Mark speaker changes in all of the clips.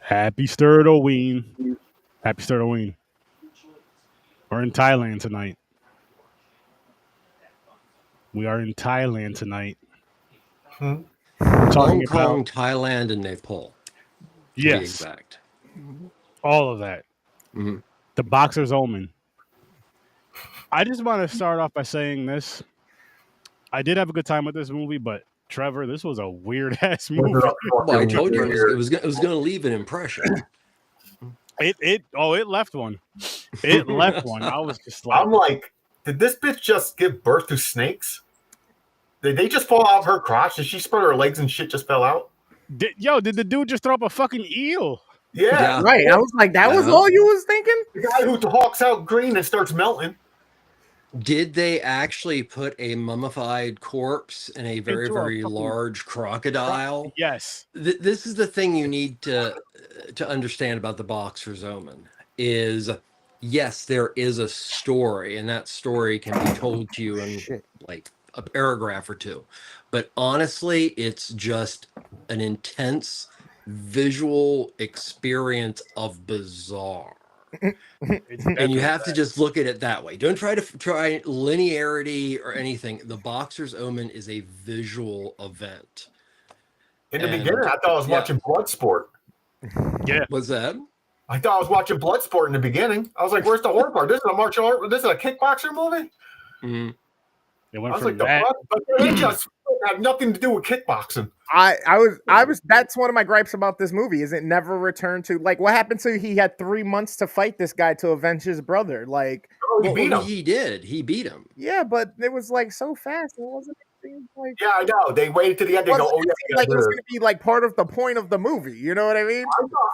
Speaker 1: Happy STURD-O-WEEN. Happy STURD-O-WEEN. We're in Thailand tonight. We are in Thailand tonight.
Speaker 2: We're
Speaker 3: talking Hong Kong, Thailand, and Nepal. To be exact.
Speaker 1: All of that.
Speaker 3: Mm-hmm.
Speaker 1: The Boxer'S Omen. I just want to start off by saying this. I did have a good time with this movie, but Trevor, this was a weird ass movie.
Speaker 3: Well, I told you it was going to leave an impression.
Speaker 1: It left one. It left one. I was just like,
Speaker 2: I'm like, did this bitch just give birth to snakes? Did they just fall out of her crotch? Did she spread her legs and shit just fell out?
Speaker 1: Did the dude just throw up a fucking eel?
Speaker 2: Yeah.
Speaker 4: Right. I was like, that was all you was thinking?
Speaker 2: The guy who hawks out green and starts melting.
Speaker 3: Did they actually put a mummified corpse in a very, very large crocodile?
Speaker 1: Yes.
Speaker 3: This is the thing you need to understand about the Boxer'S Omen is, yes, there is a story, and that story can be told to you in like a paragraph or two. But honestly, it's just an intense visual experience of bizarre. And you have to just look at it that way. Don't try linearity or anything. The Boxer'S Omen is a visual event.
Speaker 2: In the beginning, I thought I was watching Bloodsport.
Speaker 1: Yeah.
Speaker 3: What's that?
Speaker 2: I thought I was watching Bloodsport in the beginning. I was like, where's the horror part? This is a martial art. This is a kickboxer movie?
Speaker 3: Mm-hmm.
Speaker 1: It went
Speaker 2: I was
Speaker 1: from
Speaker 2: like,
Speaker 1: that.
Speaker 2: but it just had nothing to do with kickboxing.
Speaker 4: I was that's one of my gripes about this movie is it never returned to like what happened to he had 3 months to fight this guy to avenge his brother. Like
Speaker 2: he beat him.
Speaker 3: He did. He beat him.
Speaker 4: Yeah, but it was like so fast. It wasn't like
Speaker 2: yeah, I know. They waited to the end. They go, oh yeah,
Speaker 4: like it was going to be like part of the point of the movie. You know what I mean?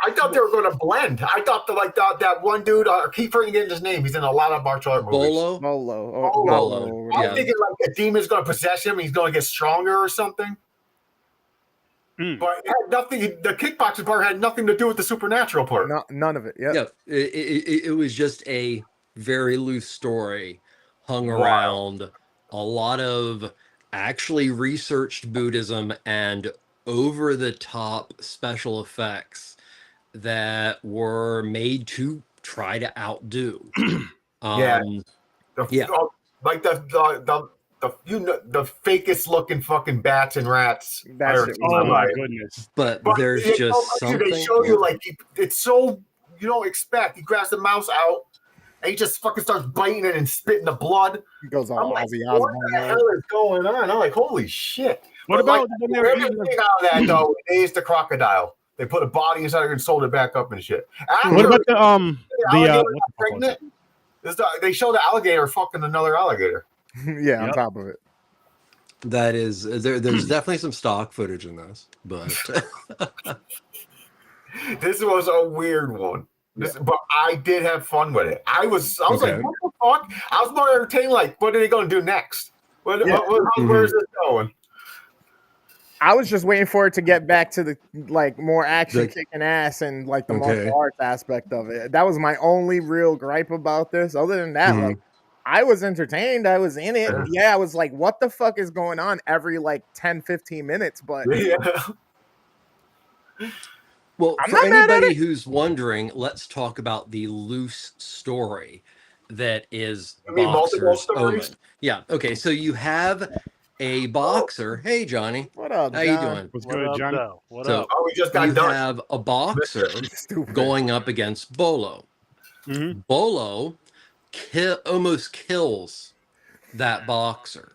Speaker 2: I thought they were going to blend. I thought that one dude. I keep forgetting his name. He's in a lot of martial art movies.
Speaker 4: Bolo.
Speaker 2: I'm thinking like a demon's going to possess him. He's going to get stronger or something. But it had nothing. The kickboxing part had nothing to do with the supernatural part.
Speaker 4: None of it. Yeah.
Speaker 3: Yeah. It was just a very loose story hung around a lot of actually researched Buddhism and over the top special effects that were made to try to outdo.
Speaker 2: Like the fakest looking fucking bats and rats.
Speaker 1: Oh my goodness!
Speaker 3: But there's just something
Speaker 2: they show you like it's so you don't expect. He grabs the mouse out and he just fucking starts biting it and spitting the blood.
Speaker 4: He goes on
Speaker 2: Ozzy
Speaker 4: Osbourne.
Speaker 2: What the hell is going on? I'm like, holy shit!
Speaker 1: What about
Speaker 2: when they were eating out of that though? They used the crocodile. They put a body inside and sold it back up and shit.
Speaker 1: What about
Speaker 2: pregnant? They show the alligator fucking another alligator.
Speaker 4: Yeah, on top of it.
Speaker 3: That is, there's definitely some stock footage in this, but
Speaker 2: this was a weird one. But I did have fun with it. I was like, what the fuck? I was more entertained. Like, what are they going to do next? Where's this going?
Speaker 4: I was just waiting for it to get back to the like more action kicking ass and like the martial arts aspect of it. That was my only real gripe about this. Other than that, like I was entertained. I was in it. Yeah, I was like, what the fuck is going on every like 10, 15 minutes? But
Speaker 3: well, for anybody who's wondering, let's talk about the loose story that is Boxer'S Omen. Yeah. Okay. So you have a boxer. Hey, Johnny.
Speaker 4: What up,
Speaker 3: How you doing?
Speaker 1: What's good, Johnny?
Speaker 4: What
Speaker 3: up?
Speaker 2: Oh, we just got done.
Speaker 3: You have a boxer going up against Bolo. Bolo almost kills that boxer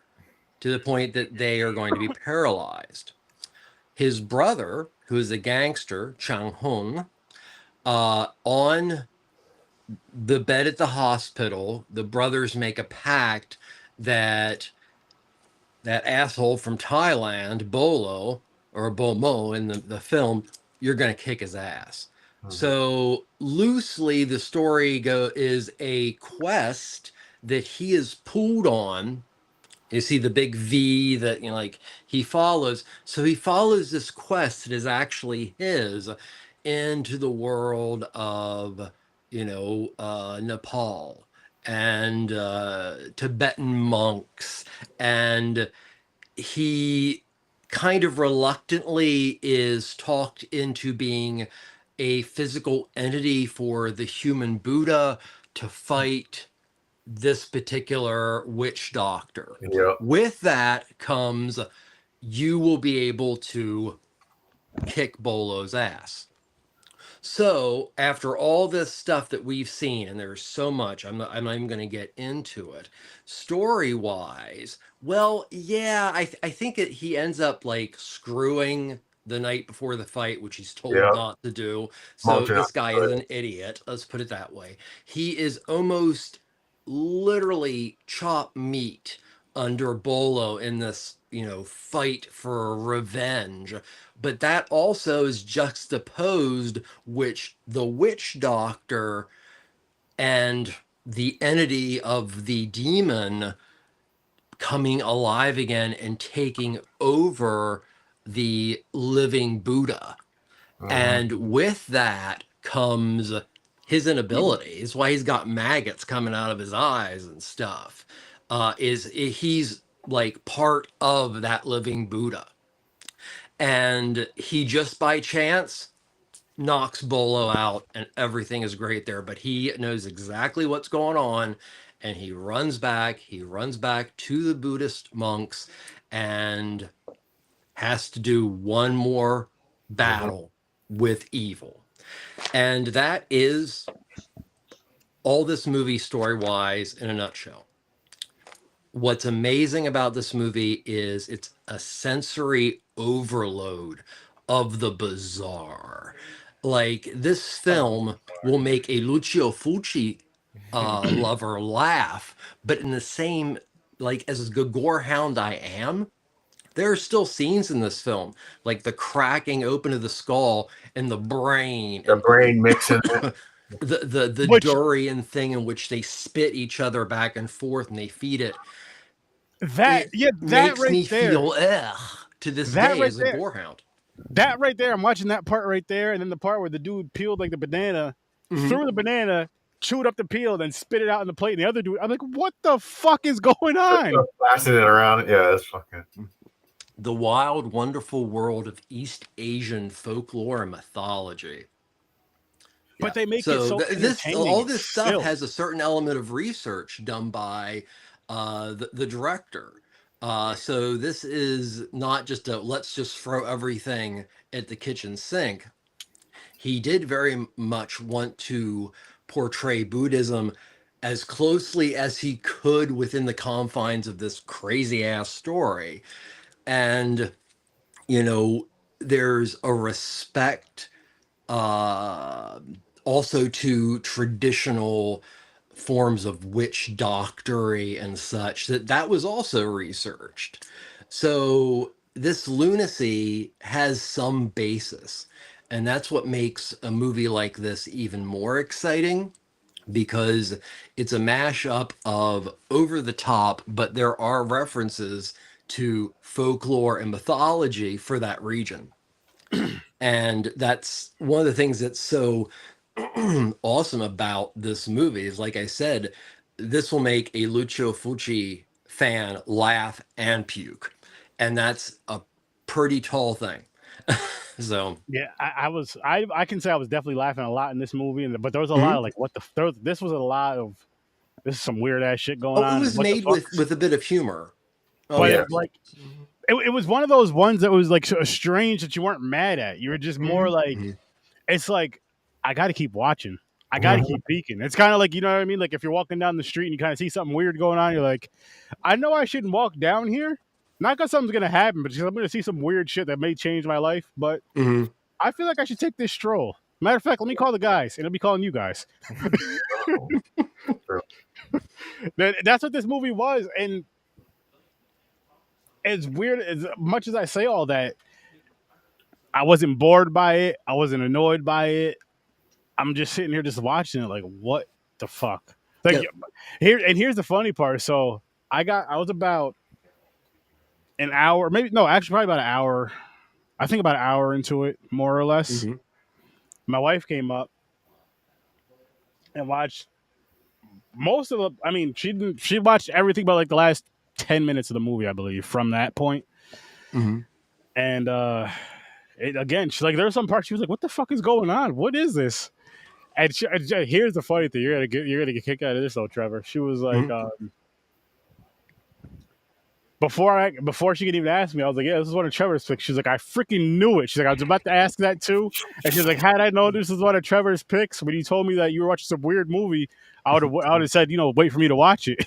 Speaker 3: to the point that they are going to be paralyzed. His brother, who is a gangster, Chang Hun, on the bed at the hospital, the brothers make a pact that asshole from Thailand, Bolo, or Bomo in the film, you're going to kick his ass. So loosely, the story is a quest that he is pulled on. You see the big V that like he follows. So he follows this quest that is actually his into the world of Nepal and Tibetan monks, and he kind of reluctantly is talked into being a physical entity for the human Buddha to fight this particular witch doctor.
Speaker 2: Yeah.
Speaker 3: With that comes, you will be able to kick Bolo's ass. So after all this stuff that we've seen, and there's so much, I'm not even going to get into it. Story-wise, well, yeah, I think he ends up like screwing the night before the fight, which he's told not to do. So this guy is an idiot. Let's put it that way. He is almost literally chopped meat under Bolo in this, fight for revenge. But that also is juxtaposed which the witch doctor and the entity of the demon coming alive again and taking over the living Buddha. And with that comes his inability. It's why he's got maggots coming out of his eyes and stuff. He's like part of that living Buddha. And he just by chance knocks Bolo out and everything is great there. But he knows exactly what's going on. And he runs back to the Buddhist monks and has to do one more battle with evil. And that is all this movie story-wise in a nutshell. What's amazing about this movie is it's a sensory overload of the bizarre. Like, this film will make a Lucio Fulci lover laugh, but in the same, like, as a gore hound I am, there are still scenes in this film, like the cracking open of the skull and the brain.
Speaker 2: The brain mixing it.
Speaker 3: The durian thing in which they spit each other back and forth and they feed it.
Speaker 1: That
Speaker 3: makes
Speaker 1: right
Speaker 3: me
Speaker 1: there.
Speaker 3: feel to this
Speaker 1: That
Speaker 3: day
Speaker 1: right
Speaker 3: as a
Speaker 1: there.
Speaker 3: gorehound.
Speaker 1: That right there, I'm watching that part right there, and then the part where the dude peeled like the banana, threw the banana, chewed up the peel, then spit it out in the plate. And the other dude, I'm like, what the fuck is going on?
Speaker 2: Blasting it around. Yeah, that's fucking.
Speaker 3: The wild, wonderful world of East Asian folklore and mythology.
Speaker 1: But they make
Speaker 3: so
Speaker 1: it so
Speaker 3: all this stuff
Speaker 1: still
Speaker 3: has a certain element of research done by the director. So this is not just a let's just throw everything at the kitchen sink. He did very much want to portray Buddhism as closely as he could within the confines of this crazy ass story. And, there's a respect also to traditional forms of witch doctory and such that was also researched. So this lunacy has some basis, and that's what makes a movie like this even more exciting, because it's a mashup of over the top, but there are references to folklore and mythology for that region. And that's one of the things that's so awesome about this movie is, like I said, this will make a Lucio Fulci fan laugh and puke. And that's a pretty tall thing. So
Speaker 1: yeah, I can say I was definitely laughing a lot in this movie, but there was a lot of like this was a lot of this is some weird ass shit going on.
Speaker 3: It was made with a bit of humor.
Speaker 1: But it's like it was one of those ones that was like so strange that you weren't mad at. You were just more like, it's like, I got to keep watching. I got to keep peeking. It's kind of like, you know what I mean? Like if you're walking down the street and you kind of see something weird going on, you're like, I know I shouldn't walk down here. Not because something's going to happen, but because I'm going to see some weird shit that may change my life. But I feel like I should take this stroll. Matter of fact, let me call the guys, and I'll be calling you guys. That's what this movie was. And as weird, as much as I say all that, I wasn't bored by it. I wasn't annoyed by it. I'm just sitting here just watching it like, what the fuck? Like here's the funny part. So I was about an hour, probably about an hour. I think about an hour into it, more or less. My wife came up and watched most of she watched everything but like the last 10 minutes of the movie, I believe, from that point. And again, she's like, there were some parts she was like, "What the fuck is going on? What is this?" And here's the funny thing: you're gonna get kicked out of this, though, Trevor. She was like, before she could even ask me, I was like, "Yeah, this is one of Trevor's picks." She's like, "I freaking knew it." She's like, "I was about to ask that too," and she's like, "Had I known this is one of Trevor's picks when you told me that you were watching some weird movie, I would have said, wait for me to watch it."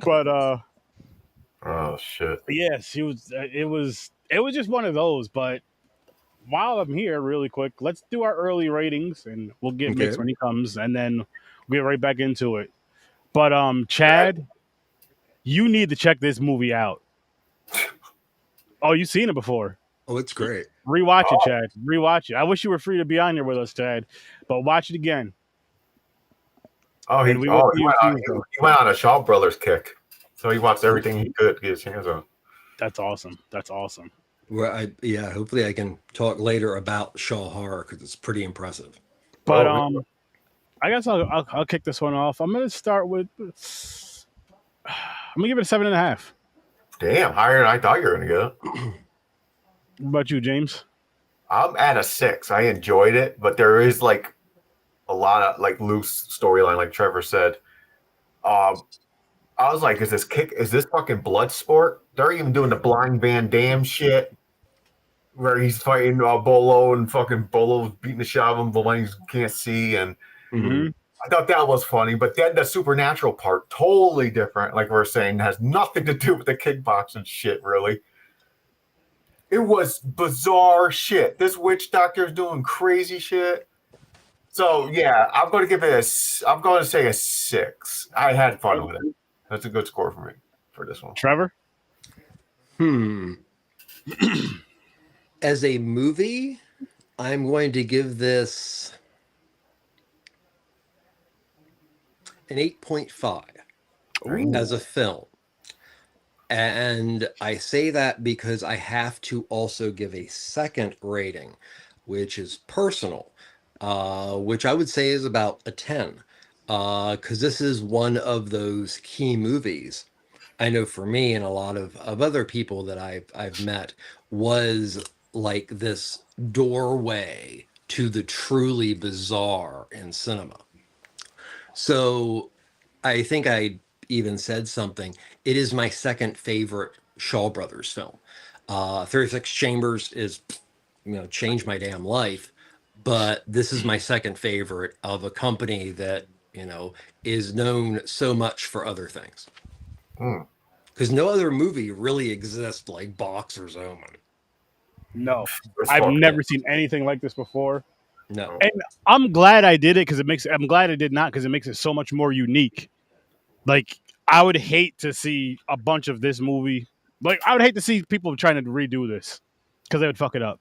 Speaker 1: But
Speaker 2: oh shit.
Speaker 1: yeah, she was. It was just one of those. But while I'm here, really quick, let's do our early ratings, and we'll get Mix when he comes, and then we'll get right back into it. But Chad, you need to check this movie out. Oh, you've seen it before.
Speaker 3: Oh, it's great.
Speaker 1: Rewatch it, Chad. Rewatch it. I wish you were free to be on here with us, Chad, but watch it again.
Speaker 2: Oh, he went on a Shaw Brothers kick. So he watched everything he could get his hands on.
Speaker 1: That's awesome. That's awesome.
Speaker 3: Well, hopefully I can talk later about Shaw horror because it's pretty impressive.
Speaker 1: But I guess I'll kick this one off. I'm gonna start with. I'm gonna give it a 7.5.
Speaker 2: Damn, higher than I thought you were gonna go.
Speaker 1: What about you, James?
Speaker 2: I'm at a 6. I enjoyed it, but there is like a lot of like loose storyline, like Trevor said. I was like, is this fucking blood sport? They're even doing the blind Van Damme shit where he's fighting Bolo and fucking Bolo's beating the shit out of him, but when he can't see. And I thought that was funny. But then the supernatural part, totally different. Like we're saying, has nothing to do with the kickboxing shit, really. It was bizarre shit. This witch doctor is doing crazy shit. So yeah, I'm going to say a 6. I had fun with it. That's a good score for me for this one.
Speaker 1: Trevor?
Speaker 3: As a movie, I'm going to give this an 8.5 as a film. And I say that because I have to also give a second rating, which is personal, which I would say is about a 10. Because this is one of those key movies I know for me and a lot of other people that I've met was like this doorway to the truly bizarre in cinema. So I think I even said something. It is my second favorite Shaw Brothers film. 36 Chambers is, changed my damn life. But this is my second favorite of a company that, is known so much for other things. Because no other movie really exists like Boxer'S Omen.
Speaker 1: No, I've never seen anything like this before.
Speaker 3: No,
Speaker 1: and I'm glad I did it I'm glad I did not because it makes it so much more unique. Like I would hate to see a bunch of this movie. Like I would hate to see people trying to redo this because they would fuck it up.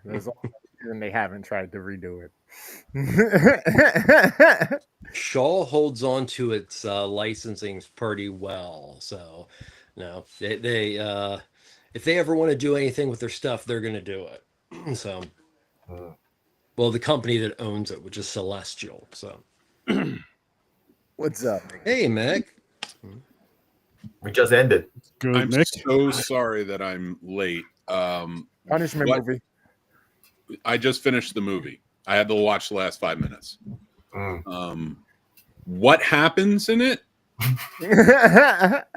Speaker 4: There's all and they haven't tried to redo it.
Speaker 3: Shaw holds on to its licensing pretty well. So, no, they if they ever want to do anything with their stuff, they're going to do it. So, well, the company that owns it, which is Celestial. So,
Speaker 4: what's up?
Speaker 3: Hey, Mick.
Speaker 2: We just ended.
Speaker 1: Good,
Speaker 5: I'm
Speaker 1: Mick.
Speaker 5: so sorry that I'm late.
Speaker 4: Punishment movie.
Speaker 5: I just finished the movie. I had to watch the last 5 minutes. What happens in it?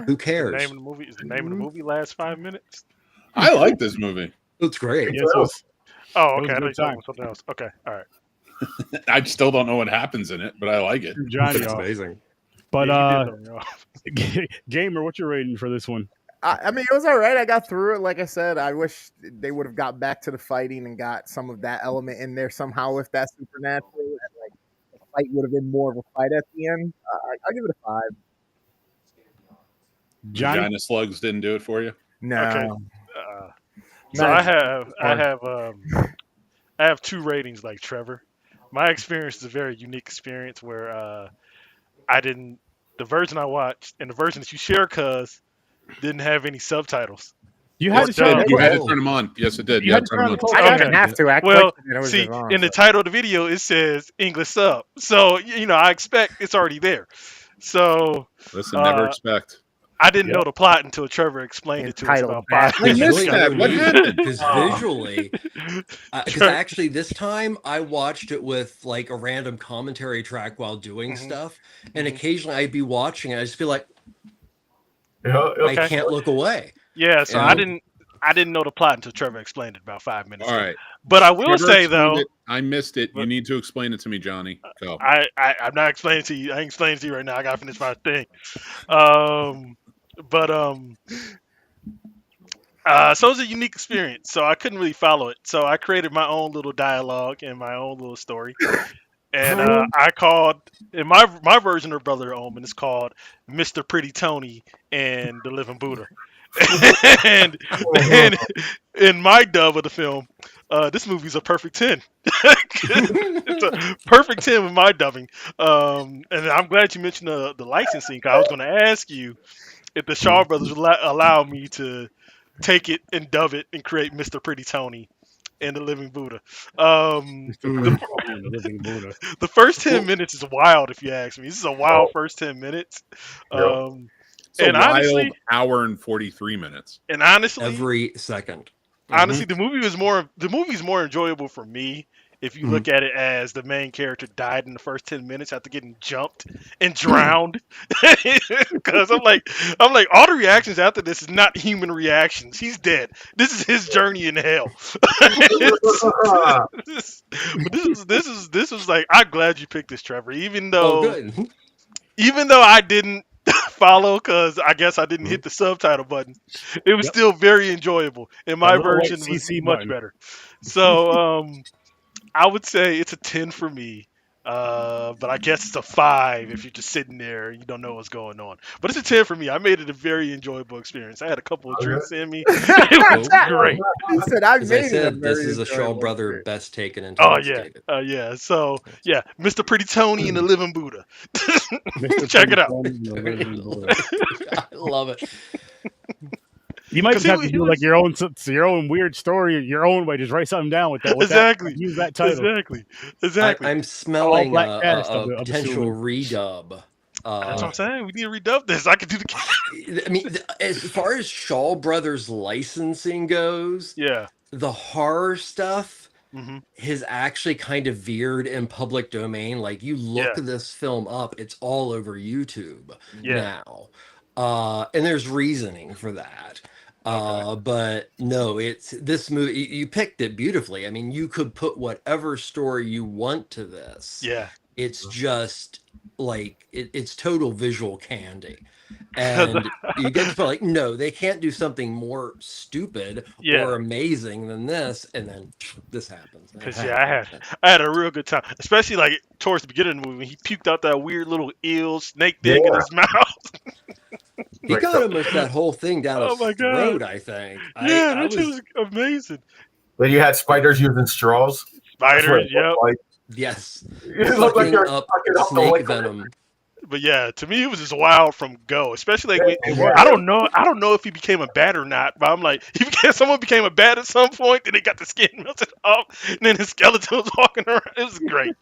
Speaker 3: Who cares?
Speaker 6: The name of the movie is the name of the movie. Last 5 minutes.
Speaker 5: I like this movie.
Speaker 3: It's great.
Speaker 1: Yes, it was,
Speaker 6: Oh,
Speaker 1: it was
Speaker 6: okay. I
Speaker 1: a
Speaker 6: thought
Speaker 1: good
Speaker 6: you were
Speaker 1: time.
Speaker 6: talking something else. Okay, all right.
Speaker 5: I still don't know what happens in it, but I like it.
Speaker 1: Johnny
Speaker 3: It's
Speaker 1: off.
Speaker 3: amazing.
Speaker 1: But
Speaker 6: Yeah, you did throw me off.
Speaker 1: Gamer, what's your rating for this one?
Speaker 4: I mean, it was all right. I got through it. Like I said, I wish they would have got back to the fighting and got some of that element in there somehow with that supernatural. And like the fight would have been more of a fight at the end. I'll give it a 5.
Speaker 1: Johnny?
Speaker 5: Vagina slugs didn't do it for you?
Speaker 4: No.
Speaker 6: Okay. So I have 2 ratings like Trevor. My experience is a very unique experience where the version I watched and the version that you share, cuz didn't have any subtitles.
Speaker 1: You had to turn
Speaker 5: You had to turn them on. Yes, it did.
Speaker 1: You had to turn
Speaker 5: them
Speaker 1: them
Speaker 5: on.
Speaker 1: on.
Speaker 4: I didn't even have to. I
Speaker 6: Well,
Speaker 4: clicked it and it was
Speaker 6: see,
Speaker 4: wrong,
Speaker 6: in the title of the video, it says English sub. So, I expect it's already there. So,
Speaker 5: Listen, never expect.
Speaker 6: I didn't know the plot until Trevor explained it to us about 5
Speaker 5: I
Speaker 6: minutes
Speaker 5: missed
Speaker 6: ago.
Speaker 5: that. What happened?
Speaker 3: Because visually, because actually this time I watched it with like a random commentary track while doing stuff, and occasionally I'd be watching it. I just feel like I can't look away.
Speaker 6: Yeah, so I didn't know the plot until Trevor explained it about 5 minutes
Speaker 5: All
Speaker 6: ago.
Speaker 5: right.
Speaker 6: But I will
Speaker 5: Trevor
Speaker 6: say
Speaker 5: explained
Speaker 6: though,
Speaker 5: it. I missed it. You need to explain it to me, Johnny. Go.
Speaker 6: I'm not explaining to you. I ain't explaining to you right now. I gotta finish my thing. So it was a unique experience. So I couldn't really follow it. So I created my own little dialogue and my own little story. And I called, in my version of Brother Omen is called Mr. Pretty Tony and the Living Buddha. and in my dub of the film, this movie's a perfect 10. It's a perfect 10 with my dubbing. And I'm glad you mentioned the licensing, 'cause I was going to ask you if the Shaw Brothers would allow me to take it and dub it and create Mr. Pretty Tony and the Living Buddha. The first 10 minutes is wild, if you ask me. This is a wild first 10 minutes.
Speaker 5: It's a wild
Speaker 6: honestly,
Speaker 5: hour and 43 minutes.
Speaker 6: And honestly,
Speaker 3: every second.
Speaker 6: Honestly, the movie's more enjoyable for me if you look at it as the main character died in the first 10 minutes after getting jumped and drowned. Because I'm like, all the reactions after this is not human reactions. He's dead. This is his journey in hell. This was like, I'm glad you picked this, Trevor. Even though I didn't follow, because I guess I didn't hit the subtitle button, it was still very enjoyable, and my version was much better. So I would say it's a 10 for me, but I guess it's a 5 if you're just sitting there and you don't know what's going on. But it's a 10 for me. I made it a very enjoyable experience. I had a couple of drinks in me. It was great.
Speaker 4: He said,
Speaker 3: this is a Shaw Brother best taken into
Speaker 6: yeah. So yeah, Mr. Pretty Tony and the Living Buddha. Check it out.
Speaker 3: I love it.
Speaker 1: You might just have to do like your own weird story, your own way. Just write something down with that.
Speaker 6: Exactly.
Speaker 1: Use that title.
Speaker 6: Exactly.
Speaker 3: I'm smelling a potential redub.
Speaker 6: That's what I'm saying. We need to redub this. I could do the.
Speaker 3: I mean, as far as Shaw Brothers licensing goes, the horror stuff has actually kind of veered in public domain. Like, you look this film up, it's all over YouTube now, and there's reasoning for that. But no, it's this movie. You picked it beautifully. I mean, you could put whatever story you want to this.
Speaker 6: Yeah.
Speaker 3: It's just like it's total visual candy, and you get to feel like, no, they can't do something more stupid or amazing than this, and then this happens.
Speaker 6: Because I had a real good time, especially like towards the beginning of the movie when he puked out that weird little eel snake thing in his mouth.
Speaker 3: He got almost that whole thing down his throat, I think.
Speaker 6: Yeah, that was amazing.
Speaker 2: Then you had spiders using straws.
Speaker 6: Spiders, yep.
Speaker 3: Yes.
Speaker 2: It looked like you're
Speaker 3: up
Speaker 2: snake
Speaker 3: snake venom.
Speaker 6: But yeah, to me it was just wild from go. Especially like I don't know if he became a bat or not, but I'm like, someone became a bat at some point, then they got the skin melted off, and then his skeleton was walking around. It was great.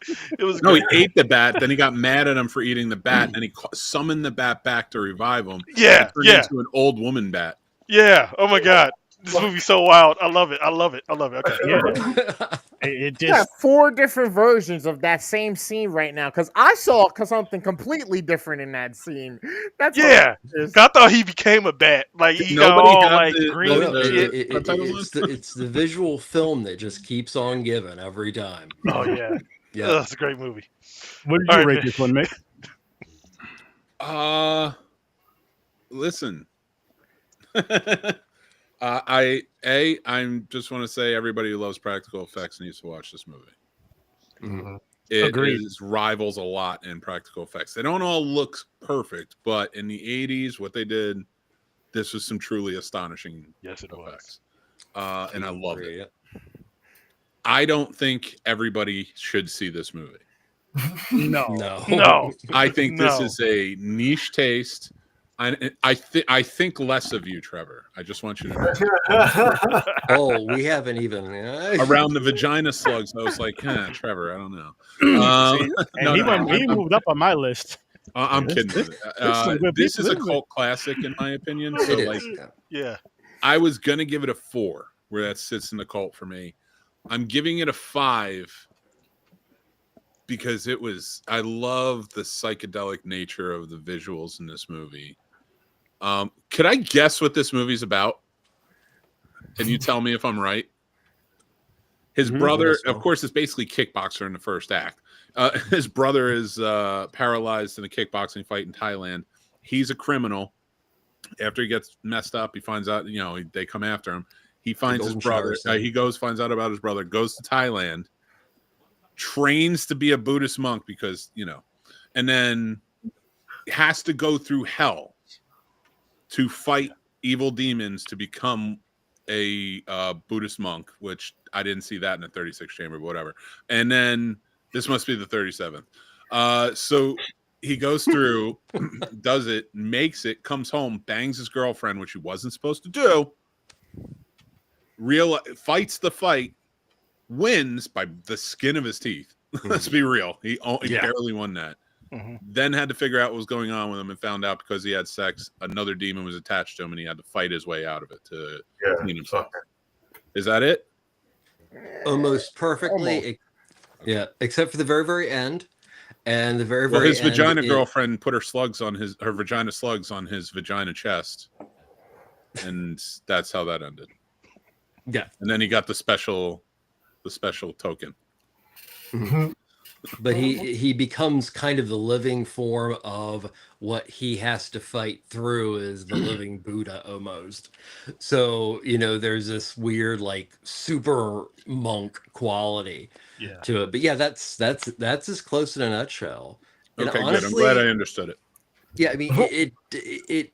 Speaker 5: No, he ate the bat, then he got mad at him for eating the bat, and then he summoned the bat back to revive him.
Speaker 6: Yeah,
Speaker 5: into an old woman bat.
Speaker 6: Yeah. Oh my god. This movie's so wild. I love it. Okay.
Speaker 1: Yeah. It just
Speaker 4: 4 different versions of that same scene right now, because I saw something completely different in that scene. That's
Speaker 6: I thought he became a bat. Like he got all like green and shit.
Speaker 3: It's the visual film that just keeps on giving every time.
Speaker 6: Oh yeah. Yeah. It's a great movie.
Speaker 1: What did you rate this one, Mick?
Speaker 5: Listen. I just want to say everybody who loves practical effects needs to watch this movie. It rivals a lot in practical effects. They don't all look perfect, but in the 80s, what they did, this was some truly astonishing effects. And I love it. I don't think everybody should see this movie.
Speaker 6: No.
Speaker 5: I think this is a niche taste. I think less of you, Trevor. I just want you to know.
Speaker 3: We haven't even
Speaker 5: around the vagina slugs. I was like, Trevor, I don't know.
Speaker 1: He moved up on my list.
Speaker 5: I'm kidding. This is a cult classic in my opinion. So like,
Speaker 6: yeah,
Speaker 5: I was gonna give it a 4, where that sits in the cult for me. I'm giving it a 5 because I love the psychedelic nature of the visuals in this movie. Could I guess what this movie's about? Can you tell me if I'm right? His brother, of course, is basically kickboxer in the first act. His brother is paralyzed in a kickboxing fight in Thailand. He's a criminal. After he gets messed up, he finds out, they come after him. He finds his brother. Finds out about his brother, goes to Thailand, trains to be a Buddhist monk because, and then has to go through hell to fight evil demons to become a Buddhist monk, which I didn't see that in the 36th chamber, but whatever. And then this must be the 37th. So he goes through, does it, makes it, comes home, bangs his girlfriend, which he wasn't supposed to do. Fights the fight, wins by the skin of his teeth. Let's be real. He barely won that. Then had to figure out what was going on with him and found out because he had sex, another demon was attached to him and he had to fight his way out of it to clean himself. Is that it?
Speaker 3: Almost perfectly. Almost. Yeah, except for the very, very end. And the very, very
Speaker 5: his vagina girlfriend put her vagina slugs on his vagina chest. And that's how that ended.
Speaker 3: Yeah.
Speaker 5: And then he got the special token.
Speaker 3: But he becomes kind of the living form of what he has to fight through is the living Buddha almost. So, there's this weird like super monk quality to it. But yeah, that's as close in a nutshell. And
Speaker 5: okay,
Speaker 3: honestly,
Speaker 5: good. I'm glad I understood it.
Speaker 3: Yeah, I mean it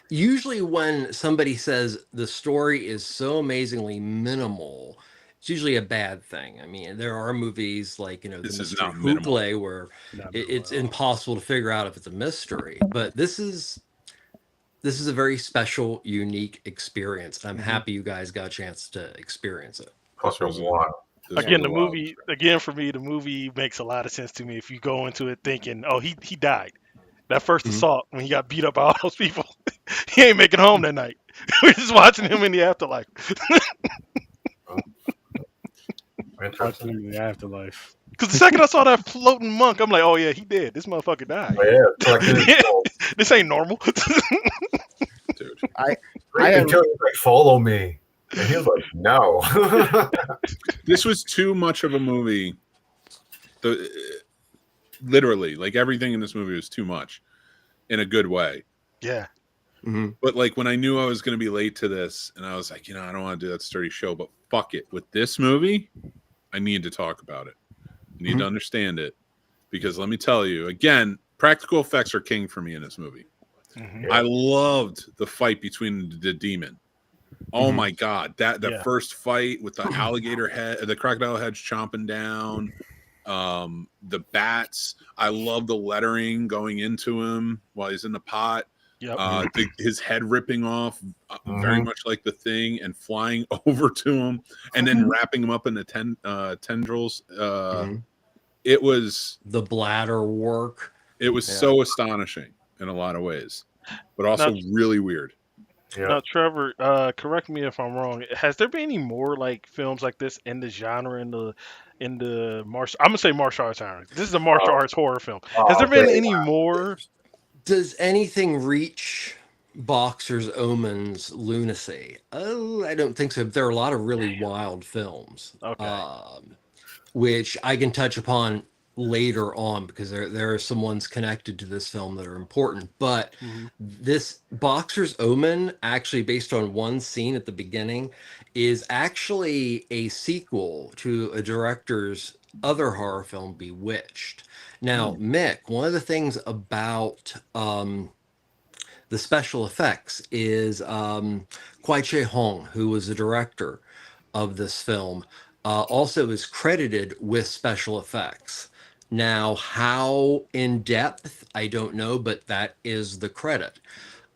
Speaker 3: usually when somebody says the story is so amazingly minimal, it's usually a bad thing. I mean, there are movies like,
Speaker 5: this is
Speaker 3: mystery
Speaker 5: not minimal.
Speaker 3: Hoople where it's impossible to figure out if it's a mystery. But this is a very special, unique experience. I'm happy you guys got a chance to experience it.
Speaker 2: Plus, there's a lot.
Speaker 6: Again, the movie. Again, for me, the movie makes a lot of sense to me. If you go into it thinking, "Oh, he died," that first assault when he got beat up by all those people, he ain't making home that night. We're just watching him in the afterlife.
Speaker 1: Watching him in the afterlife.
Speaker 6: Because the second I saw that floating monk, I'm like, "Oh yeah, he dead. This motherfucker died.
Speaker 2: Oh,
Speaker 6: This ain't normal."
Speaker 5: Dude,
Speaker 2: I until he was like, "Follow me," and he was like, "No."
Speaker 5: This was too much of a movie. Literally, like everything in this movie was too much, in a good way.
Speaker 6: Yeah.
Speaker 5: But like when I knew I was going to be late to this, and I was like, I don't want to do that sturdy show, but fuck it. With this movie, I need to talk about it. I need to understand it, because let me tell you again, practical effects are king for me in this movie. I loved the fight between the demon. Oh my god, that first fight with the alligator head, the crocodile heads chomping down, the bats. I love the lettering going into him while he's in the pot. Yep. His head ripping off, very much like the Thing, and flying over to him, and then wrapping him up in the tendrils. It was
Speaker 3: the bladder work.
Speaker 5: It was so astonishing in a lot of ways, but also really weird.
Speaker 6: Now, Trevor, correct me if I'm wrong. Has there been any more like films like this in the genre, in the martial? I'm gonna say martial arts genre. This is a martial arts horror film. Has there been any more?
Speaker 3: Does anything reach Boxer's Omen's lunacy? Oh, I don't think so. There are a lot of really wild films, which I can touch upon later on because there are some ones connected to this film that are important. But this Boxer's Omen, actually based on one scene at the beginning, is actually a sequel to a director's other horror film, Bewitched. Now, Mick, one of the things about the special effects is Kwai Che Hong, who was the director of this film, also is credited with special effects. Now, how in depth, I don't know, but that is the credit.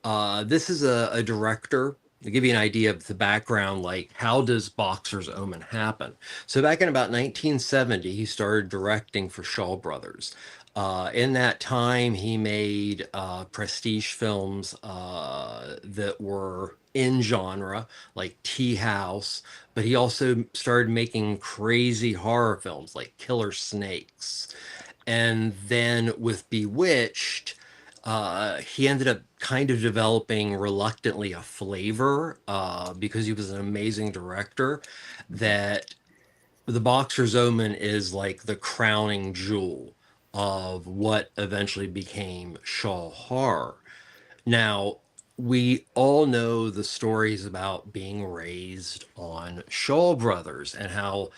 Speaker 3: This is a director. To give you an idea of the background, like how does Boxer's Omen happen? So back in about 1970, he started directing for Shaw Brothers. In that time, he made prestige films that were in genre, like Tea House, but he also started making crazy horror films like Killer Snakes. And then with Bewitched, he ended up kind of developing reluctantly a flavor because he was an amazing director, that the Boxer's Omen is like the crowning jewel of what eventually became Shaw horror. Now, we all know the stories about being raised on Shaw Brothers and how,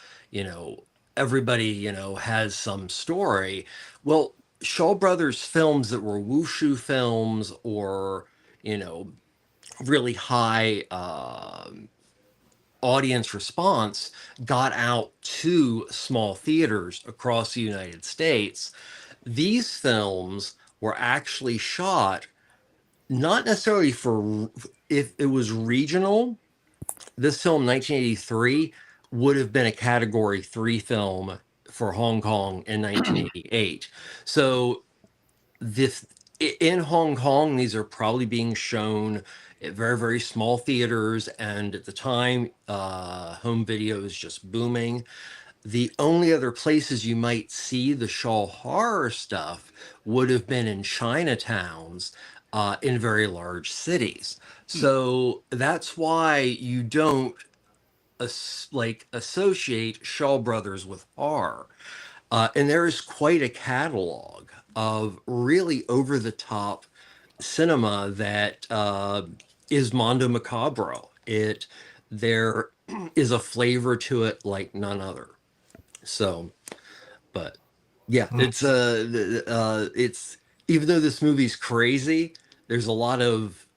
Speaker 3: everybody, has some story. Well, Shaw Brothers films that were wushu films or, really high audience response got out to small theaters across the United States. These films were actually shot not necessarily for, if it was regional. This film, 1983, would have been a Category 3 film for Hong Kong in 1988. So this, in Hong Kong, these are probably being shown at very, very small theaters, and at the time, home video is just booming. The only other places you might see the Shaw horror stuff would have been in Chinatowns in very large cities. So that's why you don't associate Shaw Brothers with horror. And there is quite a catalog of really over-the-top cinema that is Mondo Macabro. There is a flavor to it like none other. So, but yeah, it's even though this movie's crazy, there's a lot of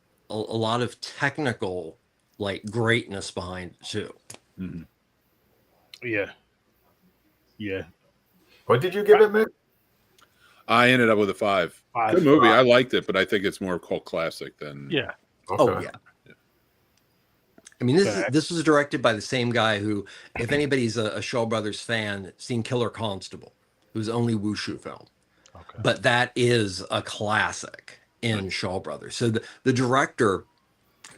Speaker 3: technical greatness behind it too.
Speaker 5: Mm-hmm.
Speaker 1: Yeah.
Speaker 2: What did you give it, Mick?
Speaker 5: I ended up with a 5. Good movie. I liked it, but I think it's more a cult classic than.
Speaker 6: Yeah.
Speaker 2: Okay.
Speaker 3: Oh yeah. I mean, this was directed by the same guy who, if anybody's a Shaw Brothers fan, seen Killer Constable, who's only wushu film. Okay. But that is a classic in Shaw Brothers. So the director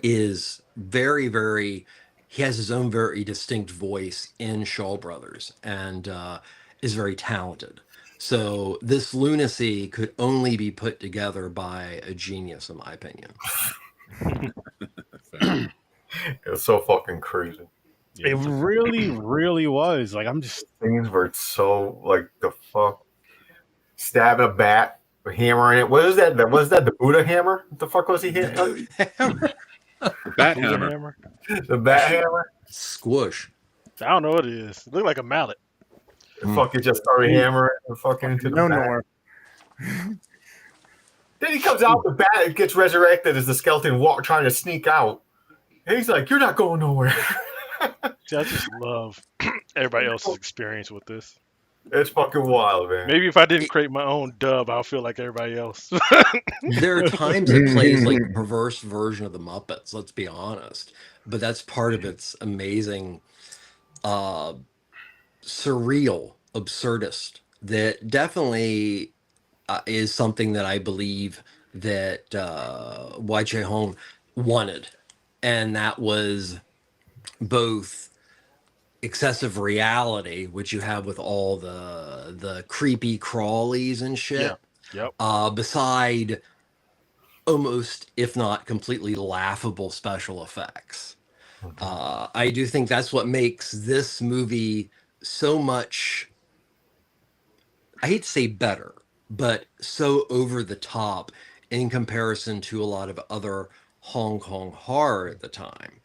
Speaker 3: is very, very, he has his own very distinct voice in Shaw Brothers and is very talented. So this lunacy could only be put together by a genius, in my opinion.
Speaker 2: It was so fucking crazy.
Speaker 1: It really, really was. Like, I'm just
Speaker 2: things were so the fuck stabbing a bat, hammering it. What is that? Was that the Buddha hammer? What the fuck was he hitting?
Speaker 5: Bat hammer.
Speaker 2: The bat hammer.
Speaker 3: Squish.
Speaker 6: I don't know what it is. It looked like a mallet.
Speaker 2: The fucking just started hammering the fucking into the bat. Then he comes out, the bat gets resurrected as the skeleton trying to sneak out. And he's like, "You're not going nowhere."
Speaker 6: See, I just love everybody else's experience with this.
Speaker 2: It's fucking wild, man.
Speaker 6: Maybe if I didn't create my own dub, I'll feel like everybody else.
Speaker 3: There are times it plays like a perverse version of the Muppets, let's be honest. But that's part of its amazing, surreal, absurdist that definitely is something that I believe that Y.J. Hong wanted. And that was both excessive reality, which you have with all the creepy crawlies and shit.
Speaker 6: Yeah. Yep.
Speaker 3: Beside almost, if not completely laughable special effects. I do think that's what makes this movie so much, I hate to say better, but so over the top in comparison to a lot of other Hong Kong horror at the time.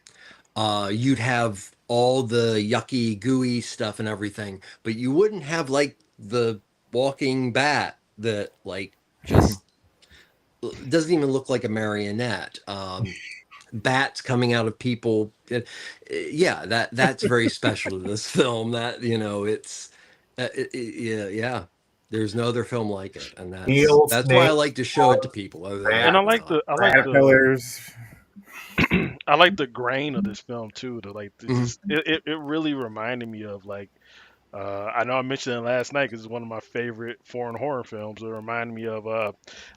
Speaker 3: You'd have all the yucky, gooey stuff and everything, but you wouldn't have the walking bat that just doesn't even look like a marionette. Bats coming out of people. That's very special to this film. That it's yeah. There's no other film like it, and that's why I like to show it to people.
Speaker 6: And I like the I like the grain of this film too. It really reminded me of I know I mentioned it last night because it's one of my favorite foreign horror films. It reminded me of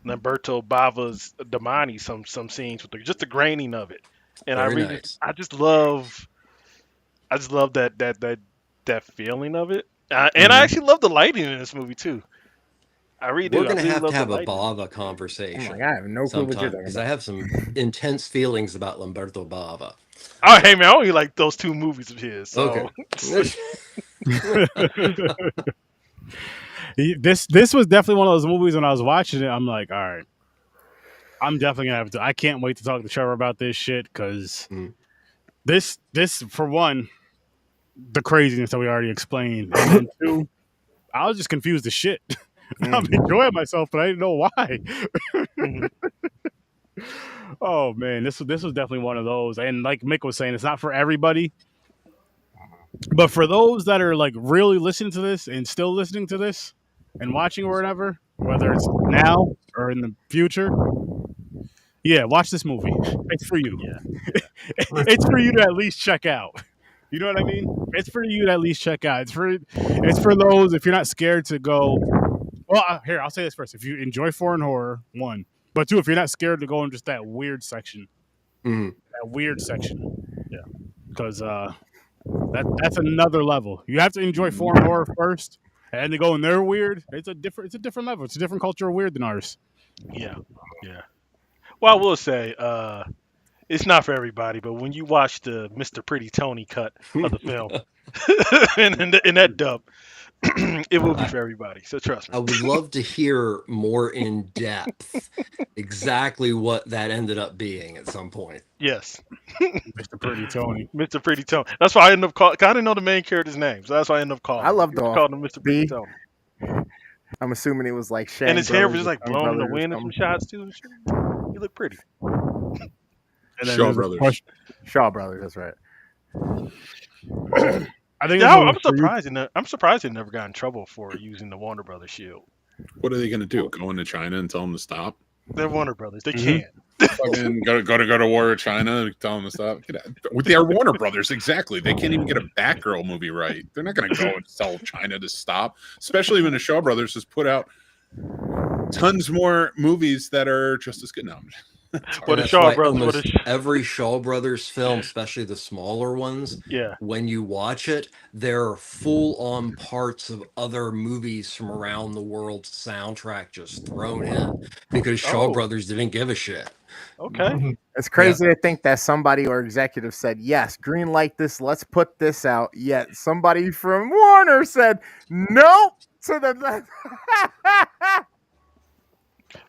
Speaker 6: Lamberto Bava's Damani. Some scenes with just the graining of it, and
Speaker 3: Very nice.
Speaker 6: I just love that feeling of it. And I actually love the lighting in this movie too. I really do.
Speaker 3: We're gonna
Speaker 6: I really
Speaker 3: have
Speaker 6: love
Speaker 3: to have
Speaker 6: the
Speaker 3: a
Speaker 6: lighting.
Speaker 3: Bava
Speaker 4: Oh
Speaker 3: conversation
Speaker 4: my God, I have no clue what you're
Speaker 3: sometime
Speaker 4: talking
Speaker 3: because
Speaker 4: about.
Speaker 3: I have some intense feelings about Lamberto Bava.
Speaker 6: Oh, hey man, I only like those two movies of his. So.
Speaker 3: Okay.
Speaker 1: This was definitely one of those movies when I was watching it. I'm like, all right, I'm definitely gonna have to. I can't wait to talk to Trevor about this shit because this for one, the craziness that we already explained, and then two, I was just confused as shit. I'm enjoying myself, but I didn't know why. Oh man, this was definitely one of those. And like Mick was saying, it's not for everybody. But for those that are like really listening to this and still listening to this and watching or whatever, whether it's now or in the future, yeah, watch this movie. It's for you.
Speaker 6: Yeah.
Speaker 1: It's for you to at least check out. You know what I mean? It's for you to at least check out. It's for those if you're not scared to go. Well, here I'll say this first: if you enjoy foreign horror, one, but two, if you're not scared to go in just that weird section, yeah, because that's another level. You have to enjoy foreign horror first, and to go in there weird. It's a different level. It's a different culture of weird than ours.
Speaker 6: Yeah. Well, I will say, it's not for everybody, but when you watch the Mr. Pretty Tony cut of the film, in that dub, it will be for everybody. So trust me.
Speaker 3: I would love to hear more in depth exactly what that ended up being at some point.
Speaker 6: Yes.
Speaker 1: Mr. Pretty Tony.
Speaker 6: Mr. Pretty Tony. That's why I ended up calling. I didn't know the main character's name, so that's why I ended up calling.
Speaker 4: I love
Speaker 6: calling him Mr. Pretty Tony.
Speaker 4: I'm assuming it was like Shang
Speaker 6: And his hair was
Speaker 4: Brothers
Speaker 6: just like
Speaker 4: or
Speaker 6: blown in the
Speaker 4: Brothers or
Speaker 6: wind in some
Speaker 4: something.
Speaker 6: shots too. He looked pretty.
Speaker 1: And then
Speaker 5: Shaw
Speaker 1: there's a
Speaker 5: Brothers.
Speaker 1: question-
Speaker 4: Shaw Brothers, that's right.
Speaker 1: I think
Speaker 6: Yeah,
Speaker 1: this
Speaker 6: I'm
Speaker 1: one was for you.
Speaker 6: surprised they never got in trouble for using the Warner Brothers shield.
Speaker 5: What are they going to do? Go into China and tell them to stop?
Speaker 6: They're Warner Brothers. They can't.
Speaker 5: Fucking go to war with China and tell them to stop. They are Warner Brothers, exactly. They can't even get a Batgirl movie right. They're not going to go and tell China to stop, especially when the Shaw Brothers has put out tons more movies that are just as good now.
Speaker 6: What
Speaker 3: That's
Speaker 6: Shaw
Speaker 3: why
Speaker 6: Brothers?
Speaker 3: almost every Shaw Brothers film, especially the smaller ones,
Speaker 6: Yeah.
Speaker 3: when you watch it, there are full-on parts of other movies from around the world's soundtrack just thrown in because Shaw
Speaker 6: Oh.
Speaker 3: Brothers didn't give a shit.
Speaker 6: Okay.
Speaker 4: It's crazy to think that somebody or executive said, yes, green light this, let's put this out. Yet somebody from Warner said, nope. So that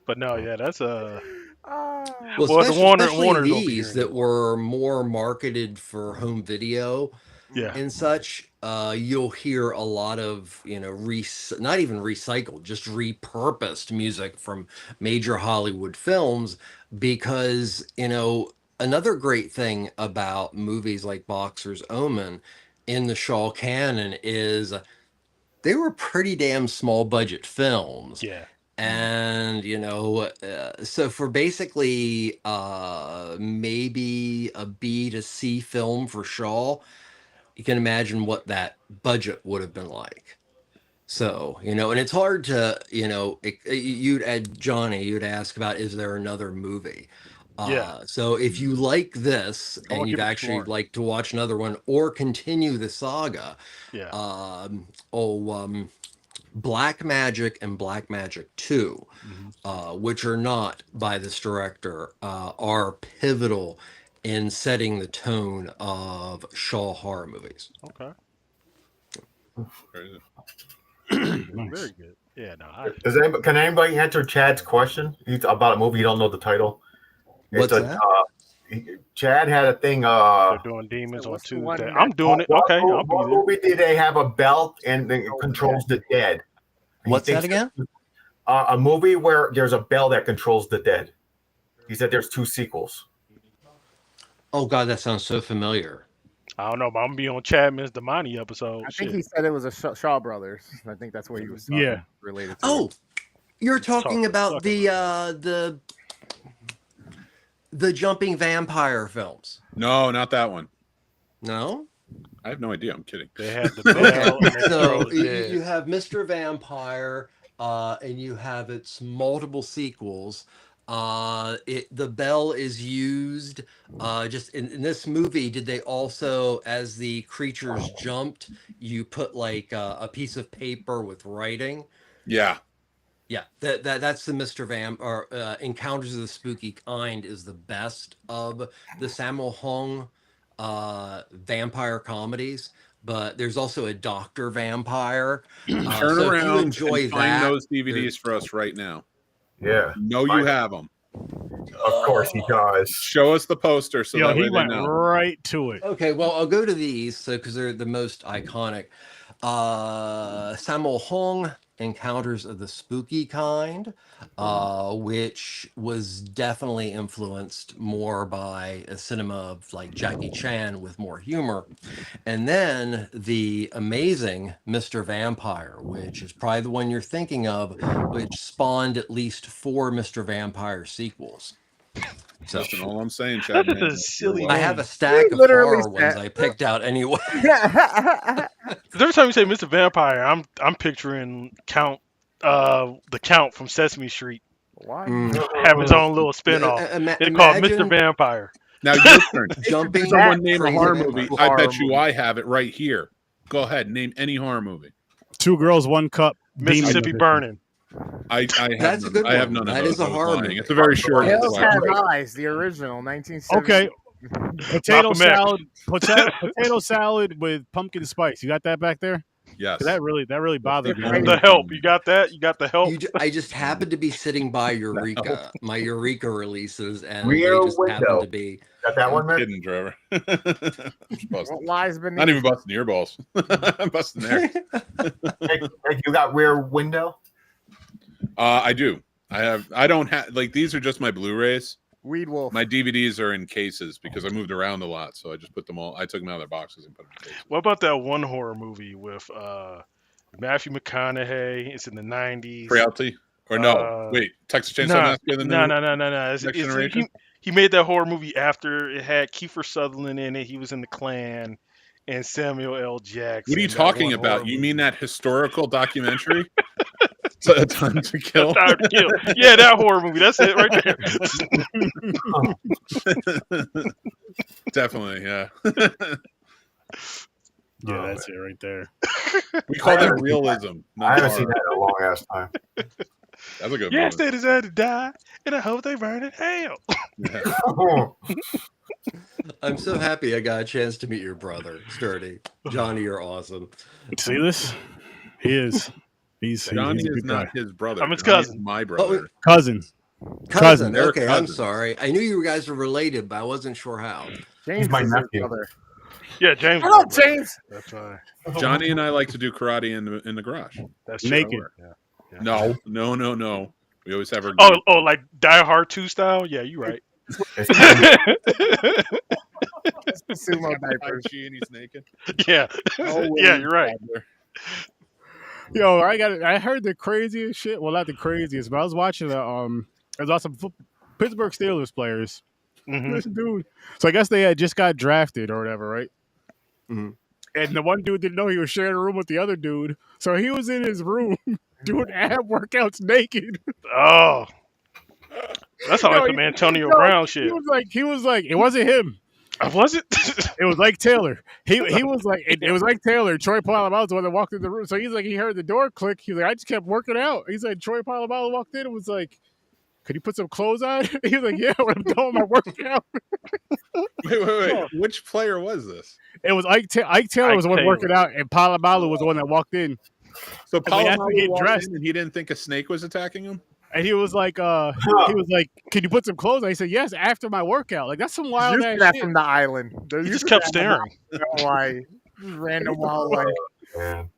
Speaker 6: But no, yeah, that's a.
Speaker 3: Well,
Speaker 6: Well, the
Speaker 3: especially,
Speaker 6: Warner's
Speaker 3: especially
Speaker 6: gonna be
Speaker 3: these
Speaker 6: hearing
Speaker 3: that
Speaker 6: it.
Speaker 3: were more marketed for home video
Speaker 6: Yeah.
Speaker 3: and such, you'll hear a lot of, not even recycled, just repurposed music from major Hollywood films because, another great thing about movies like Boxer's Omen in the Shaw canon is they were pretty damn small budget films.
Speaker 6: Yeah.
Speaker 3: And so for basically maybe a B to C film for Shaw, you can imagine what that budget would have been like. So and it's hard to you'd ask about, is there another movie?
Speaker 6: Yeah.
Speaker 3: So if you like this
Speaker 6: I
Speaker 3: and
Speaker 6: wanna
Speaker 3: you'd
Speaker 6: keep it
Speaker 3: actually
Speaker 6: short.
Speaker 3: like to watch another one or continue the saga,
Speaker 6: Yeah.
Speaker 3: Black Magic and Black Magic 2,
Speaker 6: Mm-hmm.
Speaker 3: which are not by this director, are pivotal in setting the tone of Shaw horror movies.
Speaker 6: Okay.
Speaker 1: Nice.
Speaker 6: Very good. Yeah. No.
Speaker 2: Can anybody answer Chad's question? He's about a movie you don't know the title.
Speaker 3: What's that?
Speaker 2: Chad had a thing.
Speaker 6: They're doing demons
Speaker 4: So
Speaker 6: on
Speaker 4: what's the one
Speaker 6: Tuesday.
Speaker 4: that-
Speaker 6: I'm doing it. Okay. I'll
Speaker 2: What
Speaker 6: be there.
Speaker 2: movie did they have a belt and it controls the dead? He
Speaker 3: What's that
Speaker 2: thinks
Speaker 3: again?
Speaker 2: a movie where there's a bell that controls the dead. He said there's 2 sequels.
Speaker 3: Oh God, that sounds so familiar.
Speaker 6: I don't know, but I'm gonna be on Chadman's Damani episode.
Speaker 4: I think
Speaker 6: Shit.
Speaker 4: he said it was a Shaw Brothers. I think that's what he was talking
Speaker 1: Yeah.
Speaker 4: related to.
Speaker 3: Oh, you're talking about
Speaker 6: talking
Speaker 3: the jumping vampire films.
Speaker 5: No, not that one.
Speaker 3: No?
Speaker 5: I have no idea. I'm kidding.
Speaker 6: They had the bell. And they
Speaker 3: So
Speaker 6: froze dead.
Speaker 3: you have Mr. Vampire, and you have its multiple sequels. The bell is used just in this movie. Did they also, as the creatures jumped, you put like a piece of paper with writing?
Speaker 5: Yeah.
Speaker 3: Yeah, that's the Mr. or Encounters of the Spooky Kind is the best of the Sammo Hung vampire comedies. But there's also a Dr. Vampire.
Speaker 5: Turn
Speaker 3: so
Speaker 5: around
Speaker 3: if you enjoy
Speaker 5: and find
Speaker 3: that,
Speaker 5: those DVDs for us right now.
Speaker 2: Yeah.
Speaker 5: No, you have them.
Speaker 2: Of course he does.
Speaker 5: Show us the poster so that way
Speaker 1: he
Speaker 5: they
Speaker 1: went
Speaker 5: know.
Speaker 1: right to it.
Speaker 3: Okay, well, I'll go to these because they're the most iconic. Sammo Hung, Encounters of the Spooky Kind, which was definitely influenced more by a cinema of like Jackie Chan with more humor. And then the amazing Mr. Vampire, which is probably the one you're thinking of, which spawned at least 4 Mr. Vampire sequels. So,
Speaker 5: Listen, all I'm saying, Chad,
Speaker 6: That
Speaker 5: man,
Speaker 6: is silly.
Speaker 3: I have a stack of horror ones I picked out anyway.
Speaker 6: Every time you say Mr. Vampire, I'm picturing the Count from Sesame Street.
Speaker 4: Why?
Speaker 6: Have his own little spinoff. It's called Mr. Vampire.
Speaker 5: Now your turn.
Speaker 3: Jumping.
Speaker 5: Someone name a
Speaker 3: crazy
Speaker 5: horror
Speaker 3: vampire.
Speaker 5: movie. I bet you I have it right here. Go ahead, name any horror movie.
Speaker 1: 2 Girls, 1 Cup.
Speaker 6: Mississippi
Speaker 1: Demon.
Speaker 6: Burning.
Speaker 5: I have
Speaker 3: That's a good
Speaker 5: I have
Speaker 3: one.
Speaker 5: none of
Speaker 3: That
Speaker 5: those.
Speaker 3: is a
Speaker 5: I was
Speaker 3: horror
Speaker 5: lying.
Speaker 3: movie.
Speaker 5: It's a very short.
Speaker 4: Hills
Speaker 5: one.
Speaker 4: Have Eyes, the original, 1970.
Speaker 1: Okay. Potato
Speaker 6: Malcolm X.
Speaker 1: salad. Potato salad with pumpkin spice. You got that back there?
Speaker 5: Yes.
Speaker 1: That really bothered me.
Speaker 6: The Help. You got that? You got the Help?
Speaker 3: I just happened to be sitting by Eureka, my Eureka releases, and
Speaker 2: Rear
Speaker 3: they just happened
Speaker 2: Window.
Speaker 3: to be.
Speaker 2: Got that one,
Speaker 5: I'm
Speaker 2: man?
Speaker 5: kidding, Trevor.
Speaker 4: What lies beneath?
Speaker 5: Not even busting your balls. I'm busting there.
Speaker 2: Hey, you got Rear Window?
Speaker 5: I do. I don't have like these are just my Blu-rays.
Speaker 4: Weed Wolf.
Speaker 5: My DVDs are in cases because I moved around a lot, so I just put them all. I took them out of their boxes and put them in cases.
Speaker 6: What about that one horror movie with Matthew McConaughey? It's in the 90s.
Speaker 5: Reality? Or no? Wait, Texas Chainsaw Massacre?
Speaker 6: No.
Speaker 5: Next Generation?
Speaker 6: He made that horror movie after it had Kiefer Sutherland in it. He was in the Klan and Samuel L. Jackson.
Speaker 5: What are you
Speaker 6: that
Speaker 5: talking
Speaker 6: one
Speaker 5: about?
Speaker 6: horror
Speaker 5: You
Speaker 6: movie.
Speaker 5: mean that historical documentary? Time to Kill?
Speaker 6: Time to Kill. Yeah, that horror movie. That's it right there.
Speaker 5: Definitely, yeah.
Speaker 1: Yeah, that's it right there.
Speaker 5: We call that realism.
Speaker 2: I haven't seen that in a long ass time.
Speaker 5: That's a good
Speaker 6: Yes,
Speaker 5: movie.
Speaker 6: they deserve to die, and I hope they burn in hell.
Speaker 5: Yeah.
Speaker 3: I'm so happy I got a chance to meet your brother, Sturdy. Johnny, you're awesome.
Speaker 1: See this? He is. He's
Speaker 5: Johnny
Speaker 1: he's a
Speaker 5: is
Speaker 1: good
Speaker 5: not
Speaker 1: guy.
Speaker 5: his brother.
Speaker 6: I'm his
Speaker 5: Johnny is
Speaker 6: cousin.
Speaker 5: my brother.
Speaker 1: Cousin.
Speaker 3: Cousin.
Speaker 5: They're
Speaker 3: Okay, I'm
Speaker 5: cousins.
Speaker 3: sorry. I knew you guys were related, but I wasn't sure how.
Speaker 4: James
Speaker 2: my
Speaker 4: is his
Speaker 2: nephew.
Speaker 4: brother.
Speaker 6: Yeah, James.
Speaker 4: Hello, James.
Speaker 6: That's right.
Speaker 5: Johnny and I like to do karate in the garage.
Speaker 6: That's true.
Speaker 1: Naked.
Speaker 6: Yeah.
Speaker 5: No. We always have our.
Speaker 6: Oh, like Die Hard 2 style? Yeah, you're right.
Speaker 4: Sumo diapers.
Speaker 5: and he's naked.
Speaker 6: Yeah.
Speaker 5: Oh,
Speaker 6: Yeah, you're right.
Speaker 1: Yo, I heard the craziest shit. Well, not the craziest, but I was watching I was watching some Pittsburgh Steelers players.
Speaker 6: Mhm.
Speaker 1: This dude. So I guess they had just got drafted or whatever, right?
Speaker 3: Mhm.
Speaker 1: And the one dude didn't know he was sharing a room with the other dude, so he was in his room doing ab workouts naked.
Speaker 6: Oh. That's how
Speaker 1: Yo,
Speaker 6: like some Antonio Brown shit.
Speaker 1: He was like, it wasn't him.
Speaker 6: Was it?
Speaker 1: It was like Taylor. He was like, it was like Taylor. Troy Polamalu was the one that walked in the room. So he's like, he heard the door click. He's like, I just kept working out. He said, Troy Polamalu walked in and was like, could you put some clothes on? He was like, yeah, when I'm doing my workout.
Speaker 5: Wait. Which player was this?
Speaker 1: It was Ike Taylor was the one
Speaker 6: Taylor.
Speaker 1: working out, and Polamalu was the one that walked in.
Speaker 5: So
Speaker 1: And they had to
Speaker 5: Polamalu
Speaker 1: get
Speaker 5: walked
Speaker 1: dressed.
Speaker 5: in and he didn't think a snake was attacking him?
Speaker 1: And he was like, can you put some clothes on? He said, yes, after my workout. Like, that's some wild
Speaker 4: You
Speaker 1: ass
Speaker 4: see that
Speaker 1: shit.
Speaker 4: from the island.
Speaker 6: He just kept staring.
Speaker 4: Why? Random wildlife.
Speaker 2: Man.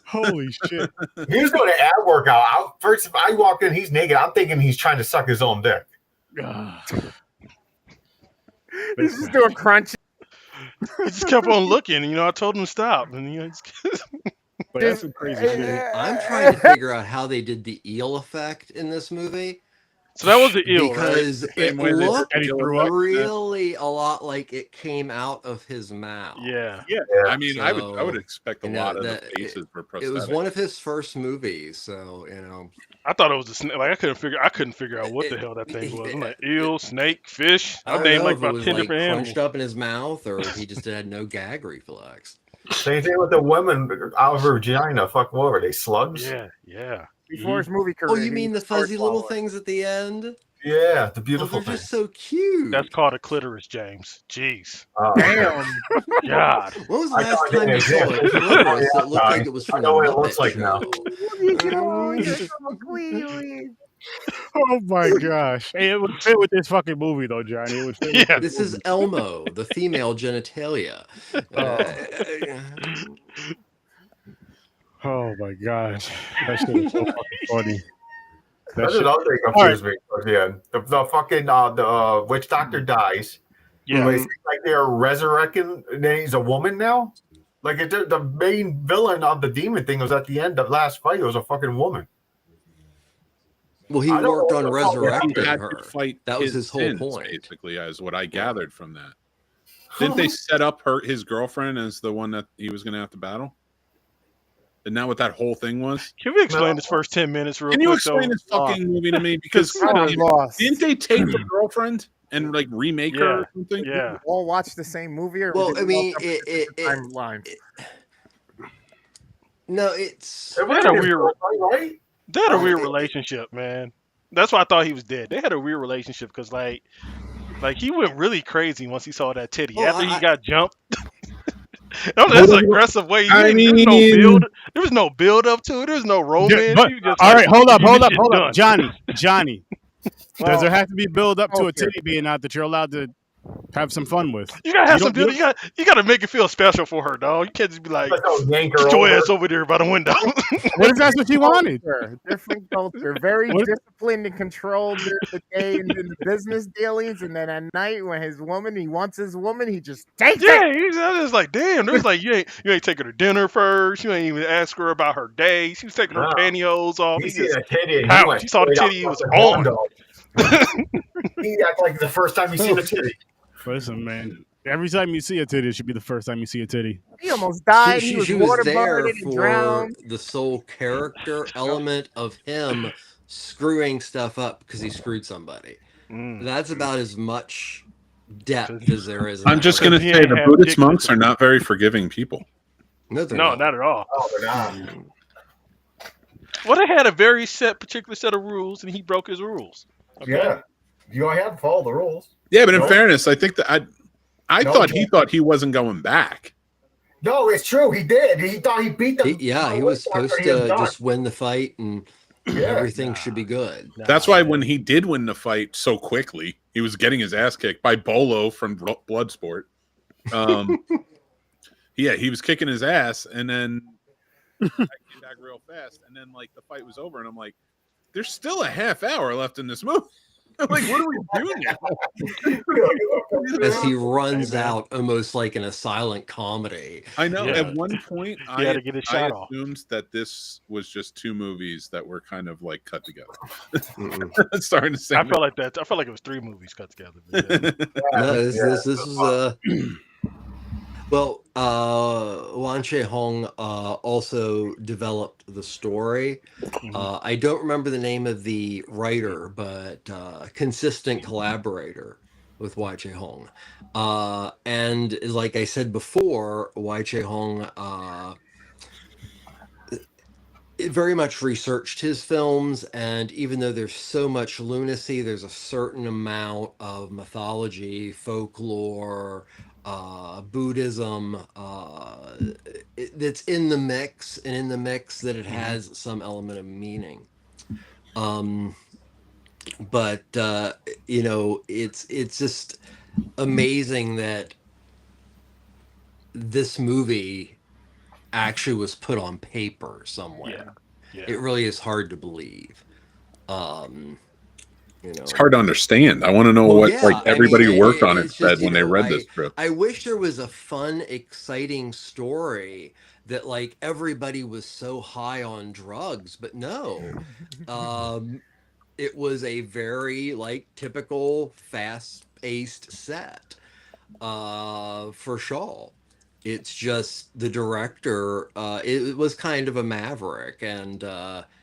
Speaker 1: Holy shit.
Speaker 2: He was doing an ab workout. First, if I walked in, he's naked. I'm thinking he's trying to suck his own dick.
Speaker 4: He's just doing crunch.
Speaker 6: He just kept on looking. I told him to stop. And
Speaker 1: But that's some crazy shit.
Speaker 3: I'm trying to figure out how they did the eel effect in this movie.
Speaker 6: So that was the ill,
Speaker 3: because
Speaker 6: right?
Speaker 3: it looked really a lot like it came out of his mouth.
Speaker 6: Yeah.
Speaker 5: I mean, I would expect a lot of the faces were prosthetic.
Speaker 3: It was one of his first movies, so
Speaker 6: I thought it was a snake. Like I couldn't figure out what the hell that thing was. I'm like eel, snake, fish. I named like about 10 different animals.
Speaker 3: Crunched up in his mouth, or he just had no gag reflex.
Speaker 2: Same thing with the women out of her vagina. Fuck, what were they, slugs?
Speaker 6: Yeah.
Speaker 4: Before his movie career.
Speaker 3: Oh, you mean the fuzzy little things at the end?
Speaker 2: Yeah, the beautiful
Speaker 3: they're just so cute.
Speaker 6: That's called a clitoris, James. Jeez.
Speaker 4: Damn.
Speaker 6: God.
Speaker 3: When was the last time you saw a clitoris that looked like it was from
Speaker 2: I know
Speaker 3: the
Speaker 2: what it looks
Speaker 3: Muppet
Speaker 2: like
Speaker 3: Show?
Speaker 2: now.
Speaker 1: Oh my gosh! Hey, it would fit with this fucking movie, though, Johnny. It would fit.
Speaker 6: Yeah.
Speaker 3: This is Elmo, the female genitalia.
Speaker 1: Oh my gosh, that shit is so fucking funny.
Speaker 2: That's another thing confused me at the end. The fucking the witch doctor dies.
Speaker 6: Yeah.
Speaker 2: Like they're resurrecting, and then he's a woman now. Like the main villain of the demon thing was at the end of last fight. It was a fucking woman.
Speaker 3: Well, he worked on resurrecting her. That was his whole
Speaker 5: sins,
Speaker 3: point.
Speaker 5: Basically, as what I gathered from that. Didn't they set up his girlfriend as the one that he was going to have to battle? Isn't that what that whole thing was?
Speaker 6: Can we explain this first 10 minutes real quick?
Speaker 5: Can you explain this fucking movie to me? Because didn't they take the girlfriend and like remake her or something?
Speaker 6: Yeah.
Speaker 4: We all watch the same movie, or
Speaker 3: Well, I mean, no, it's
Speaker 6: They had a weird relationship, man. That's why I thought he was dead. They had a weird relationship because like he went really crazy once he saw that titty after he got jumped. That's an aggressive way. There was no build up to it. There was no romance.
Speaker 1: All right, hold up, Johnny. Does there have to be build up to a titty being out that you're allowed to have some fun with?
Speaker 6: You gotta have some build. You gotta make it feel special for her, dog. You can't just be like, get your ass over there by the window.
Speaker 1: What if that's what she wanted?
Speaker 4: Different culture, very disciplined and controlled during the day and in the business dealings, and then at night when he wants his woman, he just takes it.
Speaker 6: Yeah, he's just like, damn. There's like you ain't taking her dinner first. You ain't even ask her about her day. She was taking her pantyhose off.
Speaker 2: He saw the
Speaker 6: titty. He was on.
Speaker 2: He act like the first time you see the titty.
Speaker 1: Listen, man. Every time you see a titty, it should be the first time you see a titty.
Speaker 4: He almost died.
Speaker 3: She
Speaker 4: was
Speaker 3: there for the sole character element of him screwing stuff up because he screwed somebody. That's about as much depth as there is.
Speaker 5: I'm just going to say the Buddhist monks are not very forgiving people.
Speaker 6: No, not at all.
Speaker 2: Oh, they're not.
Speaker 6: Well, they had a very particular set of rules, and he broke his rules. Okay?
Speaker 2: Yeah, you have to follow the rules.
Speaker 5: Yeah, but in fairness, I think that I thought he wasn't going back.
Speaker 2: No, it's true. He did. He thought he beat them.
Speaker 3: He was supposed to just win the fight, and everything should be good.
Speaker 5: That's why when he did win the fight so quickly, he was getting his ass kicked by Bolo from Bloodsport. He was kicking his ass, and then I came back real fast, and then like the fight was over, and I'm like, there's still a half hour left in this movie. I'm like, what are we doing now?
Speaker 3: As he runs out almost like in a silent comedy.
Speaker 5: I know. Yeah. At one point, I
Speaker 6: had to get his shot off.
Speaker 5: Assumed that this was just two movies that were kind of like cut together. It's starting to say.
Speaker 6: I felt like that. I felt like it was three movies cut together.
Speaker 3: No, this was well, Wan Che-hong also developed the story. I don't remember the name of the writer, but consistent collaborator with Wai Che-hong. And like I said before, Wai Che-hong very much researched his films, and even though there's so much lunacy, there's a certain amount of mythology, folklore, Buddhism that's in the mix, and in the mix that it has some element of meaning. But you know, it's just amazing that this movie actually was put on paper somewhere. Yeah. It really is hard to believe. You know,
Speaker 5: it's hard to understand. I want to know what everybody who worked on it said when they read this script.
Speaker 3: I wish there was a fun, exciting story that like everybody was so high on drugs, but no. it was a very like typical fast-paced set for Shaw. It's just the director. It was kind of a maverick, and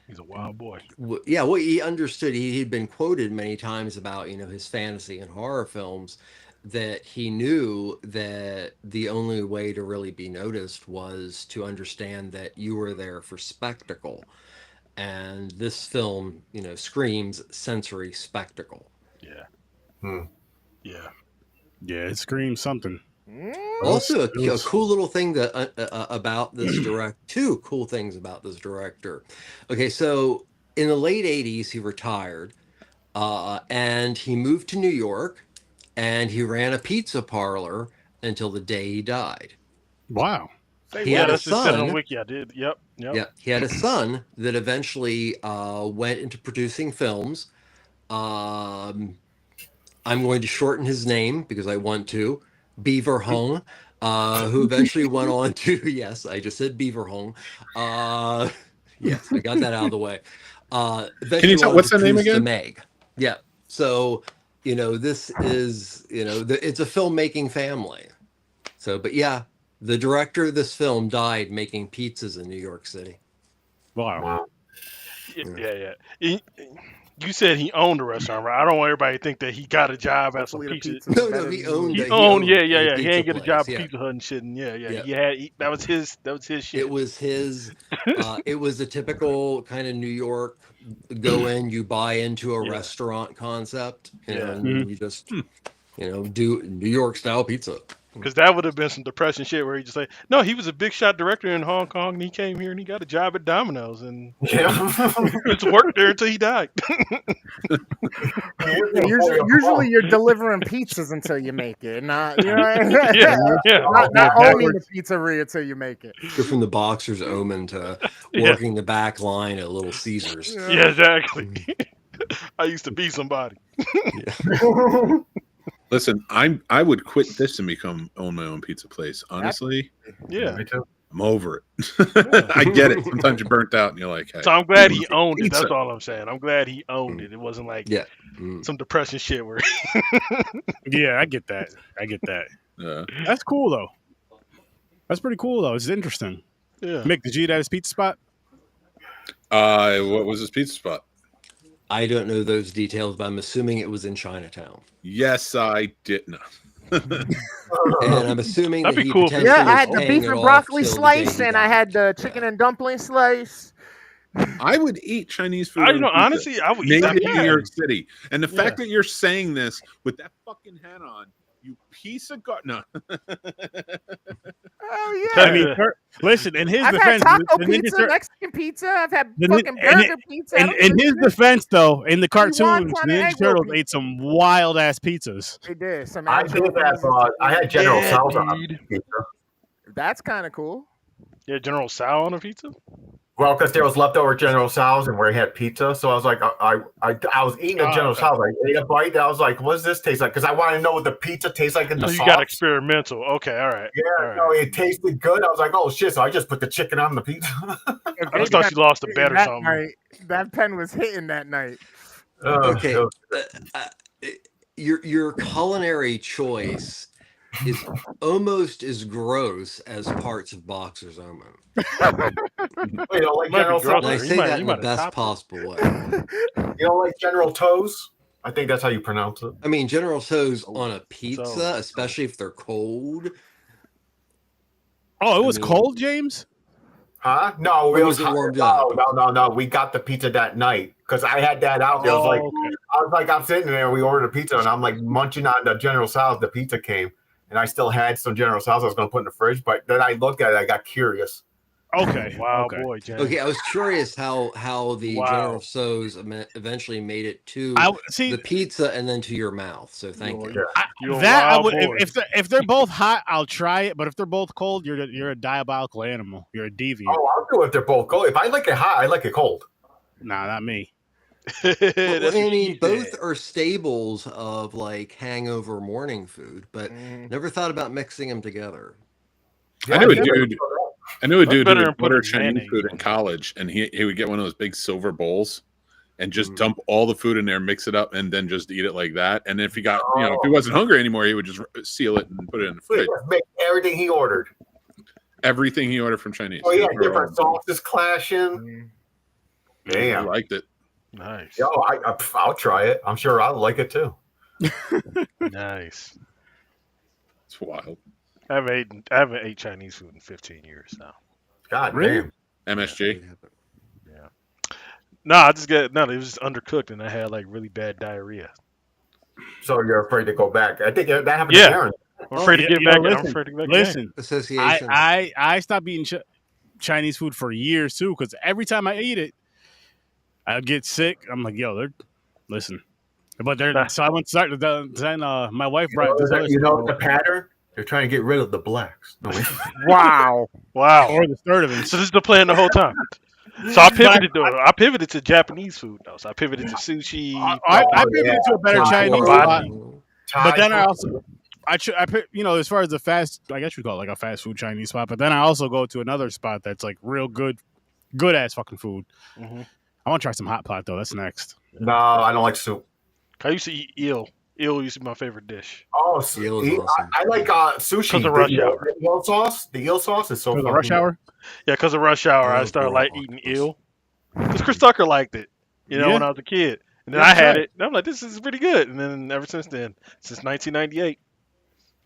Speaker 6: he's a wild boy.
Speaker 3: Yeah, well, he understood. He'd been quoted many times about his fantasy and horror films. That he knew that the only way to really be noticed was to understand that you were there for spectacle. And this film, screams sensory spectacle.
Speaker 6: Yeah.
Speaker 1: Yeah, it screams something.
Speaker 3: Also, a cool little thing that about this two cool things about this director. Okay, so in the late 80s, he retired, and he moved to New York, and he ran a pizza parlor until the day he died.
Speaker 1: Wow.
Speaker 3: He had a son.
Speaker 6: On Wiki, I did. Yep.
Speaker 3: Yeah, he had a son that eventually went into producing films. I'm going to shorten his name because I want to. Beaver Hung, who eventually went on to, yes, I just said Beaver Hung. Yes, I got that out of the way.
Speaker 5: Can you tell what's the name again?
Speaker 3: The Meg. Yeah. So, this is, it's a filmmaking family. So, but yeah, the director of this film died making pizzas in New York City.
Speaker 1: Wow.
Speaker 6: Yeah. You said he owned a restaurant, right? I don't want everybody to think that he got a job at some pizza.
Speaker 3: No, he owned.
Speaker 6: He owned. Yeah. He ain't get a
Speaker 3: place,
Speaker 6: job at Pizza Hut and shit. And yeah. That was his shit.
Speaker 3: It was his. It was a typical kind of New York. Go in, you buy into a restaurant concept, and you just, do New York style pizza.
Speaker 6: Because that would have been some depressing shit where he just like, no, he was a big shot director in Hong Kong and he came here and he got a job at Domino's and just worked there until he died.
Speaker 4: Usually you're delivering pizzas until you make it, not not owning the pizzeria until you make it.
Speaker 3: Go from the Boxer'S Omen to working the back line at Little Caesars.
Speaker 6: Yeah, exactly. I used to be somebody.
Speaker 5: Listen, I would quit this and own my own pizza place. Honestly,
Speaker 6: yeah,
Speaker 5: I'm over it. I get it. Sometimes you're burnt out and you're like, hey,
Speaker 6: so I'm glad he owned it. That's all I'm saying. I'm glad he owned it. It wasn't like some depressing shit where.
Speaker 1: Yeah, I get that. That's cool though. That's pretty cool though. It's interesting.
Speaker 6: Yeah.
Speaker 1: Mick, did you eat at his pizza spot?
Speaker 5: What was his pizza spot?
Speaker 3: I don't know those details, but I'm assuming it was in Chinatown.
Speaker 5: Yes, I did not.
Speaker 3: And I'm assuming
Speaker 6: that'd
Speaker 3: that
Speaker 6: be cool.
Speaker 4: Yeah, I had the beef and broccoli slice, and I had the chicken and dumpling slice.
Speaker 5: I would eat Chinese food.
Speaker 6: Honestly, I would eat that.
Speaker 5: In New York City. And the fact that you're saying this with that fucking hat on, you piece of no.
Speaker 4: Oh yeah.
Speaker 1: I mean, listen. In his
Speaker 4: I've
Speaker 1: defense,
Speaker 4: had taco pizza, Mexican pizza. I've had fucking burger pizza.
Speaker 1: In his defense, though, in the cartoons, the Ninja Turtles ate some wild ass pizzas.
Speaker 4: They did.
Speaker 2: I did that. I had General Tso's on pizza.
Speaker 4: That's kind of cool.
Speaker 6: Yeah, General Tso on a pizza.
Speaker 2: Well, because there was leftover General Tso's and where he had pizza, so I was like, I was eating a General Tso's. I ate a bite. I was like, what does this taste like? Because I wanted to know what the pizza tastes like in the sauce.
Speaker 6: You got experimental. Okay, all right.
Speaker 2: Yeah, no, it tasted good. I was like, oh shit! So I just put the chicken on the pizza.
Speaker 6: I just thought you lost a bet or something.
Speaker 4: Night, that pen was hitting that night.
Speaker 3: Okay, your culinary choice is almost as gross as parts of Boxer'S Omen.
Speaker 2: You don't like General Tso's?
Speaker 3: And I say that in the best possible way.
Speaker 2: You don't like General Tso's? I think that's how you pronounce it.
Speaker 3: I mean, General Tso's on a pizza, especially if they're cold.
Speaker 1: Oh, it was cold, James?
Speaker 2: Huh? No, it was
Speaker 3: warmed up.
Speaker 2: No. We got the pizza that night because I had that out. I was like, I'm sitting there. We ordered a pizza, and I'm like munching on the General Tso's. The pizza came, and I still had some General Tso's I was going to put in the fridge. But then I looked at it. I got curious.
Speaker 1: Okay.
Speaker 6: Wow, boy, James.
Speaker 3: Okay, I was curious how the General Tso's eventually made it to the pizza and then to your mouth. So thank you.
Speaker 1: If they're both hot, I'll try it. But if they're both cold, you're a diabolical animal. You're a deviant.
Speaker 2: Oh, I'll do it if they're both cold. If I like it hot, I like it cold.
Speaker 1: Nah, not me.
Speaker 3: Well, I mean, both are staples of like hangover morning food, but never thought about mixing them together.
Speaker 5: Yeah, I knew a dude who would order Chinese food in college, and he would get one of those big silver bowls, and just dump all the food in there, mix it up, and then just eat it like that. And if he got, if he wasn't hungry anymore, he would just seal it and put it in the fridge.
Speaker 2: Make everything he ordered.
Speaker 5: Everything he ordered from Chinese.
Speaker 2: Oh yeah, different sauces clashing. Damn,
Speaker 5: I liked it.
Speaker 6: Nice.
Speaker 2: Yo, I'll try it. I'm sure I'll like it too.
Speaker 6: Nice.
Speaker 5: It's wild.
Speaker 6: I haven't ate Chinese food in 15 years now.
Speaker 2: God
Speaker 1: Really?
Speaker 2: damn.
Speaker 5: MSG.
Speaker 6: Yeah. No, I just it was just undercooked, and I had like really bad diarrhea.
Speaker 2: So you're afraid to go back? I think that happened
Speaker 6: Yeah.
Speaker 2: to Aaron.
Speaker 6: I'm afraid to get back. I'm afraid to get back.
Speaker 1: Listen,
Speaker 3: Association.
Speaker 1: I stopped eating Chinese food for years too, because every time I eat it, I'd get sick. I'm like, yo, listen. But so I went to start. Then my wife brought this other
Speaker 2: the pattern? They're trying to get rid of the blacks. No,
Speaker 4: Wow.
Speaker 1: or the STURD-O-VISION.
Speaker 6: So this is the plan the whole time. So I pivoted to Japanese food though. So I pivoted to sushi.
Speaker 1: I pivoted to a better Chinese spot. But then I also, as far as the fast, I guess you call it like a fast food Chinese spot. But then I also go to another spot that's like real good ass fucking food.
Speaker 6: Mm-hmm.
Speaker 1: I want to try some hot pot though. That's next.
Speaker 2: No, I don't like soup.
Speaker 6: I used to eat eel. Eel used to be my favorite dish.
Speaker 2: Oh,
Speaker 3: Eel is awesome.
Speaker 2: I like sushi.
Speaker 6: Because of rush hour.
Speaker 2: The eel sauce is so
Speaker 1: For the
Speaker 2: fucking
Speaker 1: rush hour.
Speaker 6: Yeah, because of rush hour, I started like eating eel. Because Chris Tucker liked it, when I was a kid. And then I had it, and I'm like, this is pretty good. And then ever since then, since 1998,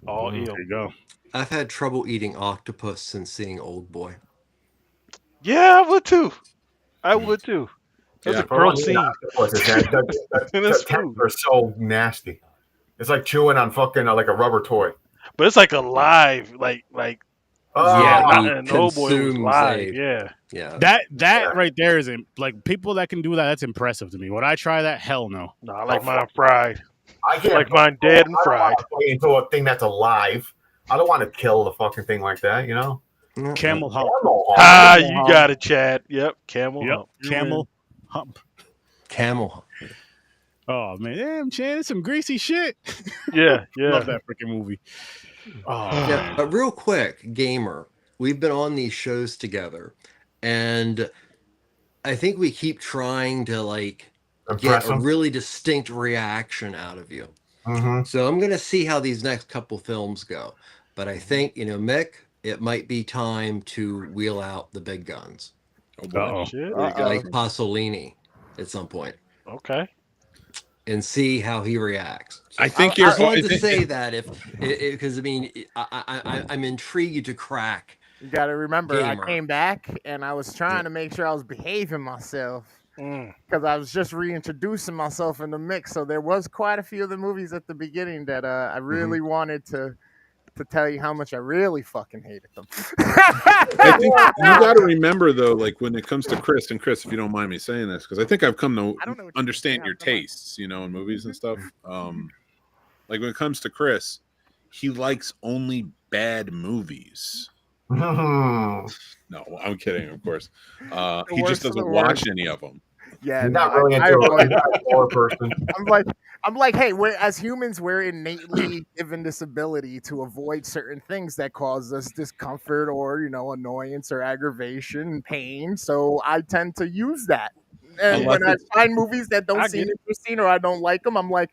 Speaker 6: all eel.
Speaker 1: There you go.
Speaker 3: I've had trouble eating octopus since seeing Old Boy.
Speaker 6: Yeah, I would too. That's a gross scene.
Speaker 2: The textures are so nasty. It's like chewing on fucking like a rubber toy.
Speaker 6: But it's like alive, like and Old Boy was live.
Speaker 3: Yeah.
Speaker 1: That right there is like people that can do that. That's impressive to me. Would I try that? Hell no.
Speaker 6: No, I like mine fried.
Speaker 2: I can't
Speaker 6: like mine dead and fried.
Speaker 2: Into a thing that's alive. I don't want to kill the fucking thing like that.
Speaker 1: Camel hump.
Speaker 6: You got it, Chad. Yep, camel hump.
Speaker 1: Camel hump.
Speaker 3: Camel hump.
Speaker 1: Oh man, damn, Chad, it's some greasy shit.
Speaker 6: Yeah.
Speaker 1: Love that freaking movie. Oh,
Speaker 3: yeah, but real quick, gamer, we've been on these shows together, and I think we keep trying to get a really distinct reaction out of you.
Speaker 2: Mm-hmm.
Speaker 3: So I'm gonna see how these next couple films go, but I think Mick, it might be time to wheel out the big guns. Like Pasolini at some point.
Speaker 6: Okay.
Speaker 3: And see how he reacts. So
Speaker 5: I think
Speaker 3: I wanted to say that because I'm intrigued to crack.
Speaker 4: You got to remember,
Speaker 3: Gamer.
Speaker 4: I came back and I was trying to make sure I was behaving myself because I was just reintroducing myself in the mix. So there was quite a few of the movies at the beginning that I really wanted to tell you how much I really fucking hated them.
Speaker 5: I think you got to remember though, like when it comes to Chris, if you don't mind me saying this, because I think I've come to understand your tastes, in movies and stuff. Like when it comes to Chris, he likes only bad movies. No, I'm kidding, of course. He just doesn't watch any of them.
Speaker 4: Yeah,
Speaker 2: not really into a horror person.
Speaker 4: I'm like, hey, as humans, we're innately given this ability to avoid certain things that cause us discomfort or, annoyance or aggravation and pain. So I tend to use that. And when I find movies that don't seem interesting or I don't like them, I'm like,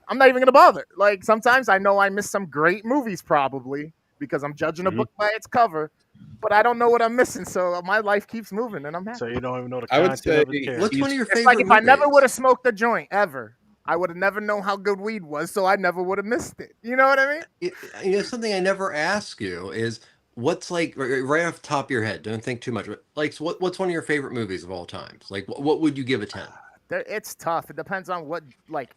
Speaker 4: I'm not even going to bother. Like sometimes I know I missed some great movies probably because I'm judging a book by its cover. But I don't know what I'm missing, so my life keeps moving, and I'm happy.
Speaker 6: So you don't even know the
Speaker 5: I would
Speaker 6: content
Speaker 5: say,
Speaker 6: of the character.
Speaker 3: What's one of your favorite
Speaker 4: like if
Speaker 3: movies?
Speaker 4: I never would have smoked a joint ever, I would have never known how good weed was, so I never would have missed it. You know what I mean?
Speaker 3: Something I never ask you is what's right off the top of your head. Don't think too much. Like, what's one of your favorite movies of all times? Like, what would you give a 10?
Speaker 4: It's tough. It depends on what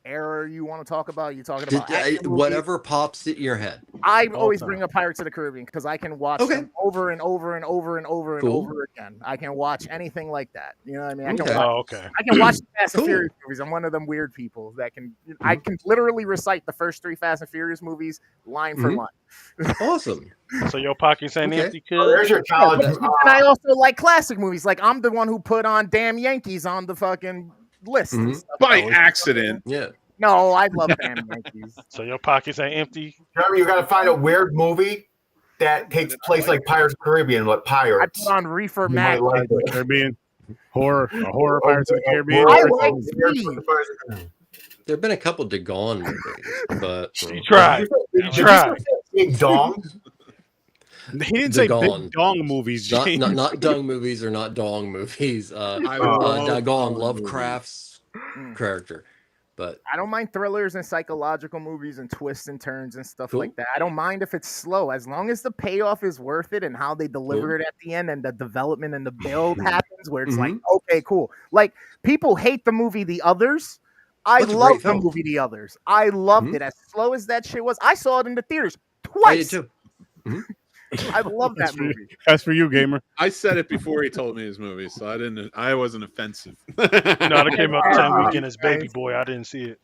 Speaker 4: era you want to talk about. You talking about
Speaker 3: whatever pops in your head.
Speaker 4: I always bring up Pirates of the Caribbean because I can watch them over and over and over and over and over again. I can watch anything like that. You know what I mean? I can watch the Fast and Furious movies. I'm one of them weird people that can. I can literally recite the first 3 Fast and Furious movies line for line.
Speaker 3: Awesome.
Speaker 6: So your pocket's ain't empty, kid.
Speaker 2: There's your challenge.
Speaker 4: And I also like classic movies. Like I'm the one who put on Damn Yankees on the fucking list
Speaker 5: by accident.
Speaker 3: Yeah.
Speaker 4: No, I love Damn Yankees.
Speaker 6: So your pockets ain't empty.
Speaker 2: Trevor, you got to find a weird movie that takes place like Pirates of the Caribbean, like pirates.
Speaker 4: I put on Reefer
Speaker 2: You might
Speaker 4: Madness.
Speaker 2: like it.
Speaker 1: Caribbean. horror Pirates of the Caribbean.
Speaker 4: I like Steve.
Speaker 3: There have been a couple DeGone movies, but
Speaker 6: You tried. You tried.
Speaker 2: Big Dong.
Speaker 1: He didn't say
Speaker 3: Dagon.
Speaker 1: big dong movies. James.
Speaker 3: not dung movies or not dong movies. Dagon, Lovecraft's character. But
Speaker 4: I don't mind thrillers and psychological movies and twists and turns and stuff like that. I don't mind if it's slow, as long as the payoff is worth it and how they deliver it at the end and the development and the build happens where it's like, okay, cool. Like, people hate the movie The Others. I love the movie The Others. I loved it. As slow as that shit was, I saw it in the theaters twice.
Speaker 3: I did too.
Speaker 4: I love that movie.
Speaker 1: That's for you, gamer.
Speaker 5: I said it before he told me his movie, so I wasn't offensive.
Speaker 6: No, that came out the same weekend as Baby Boy. I didn't see it.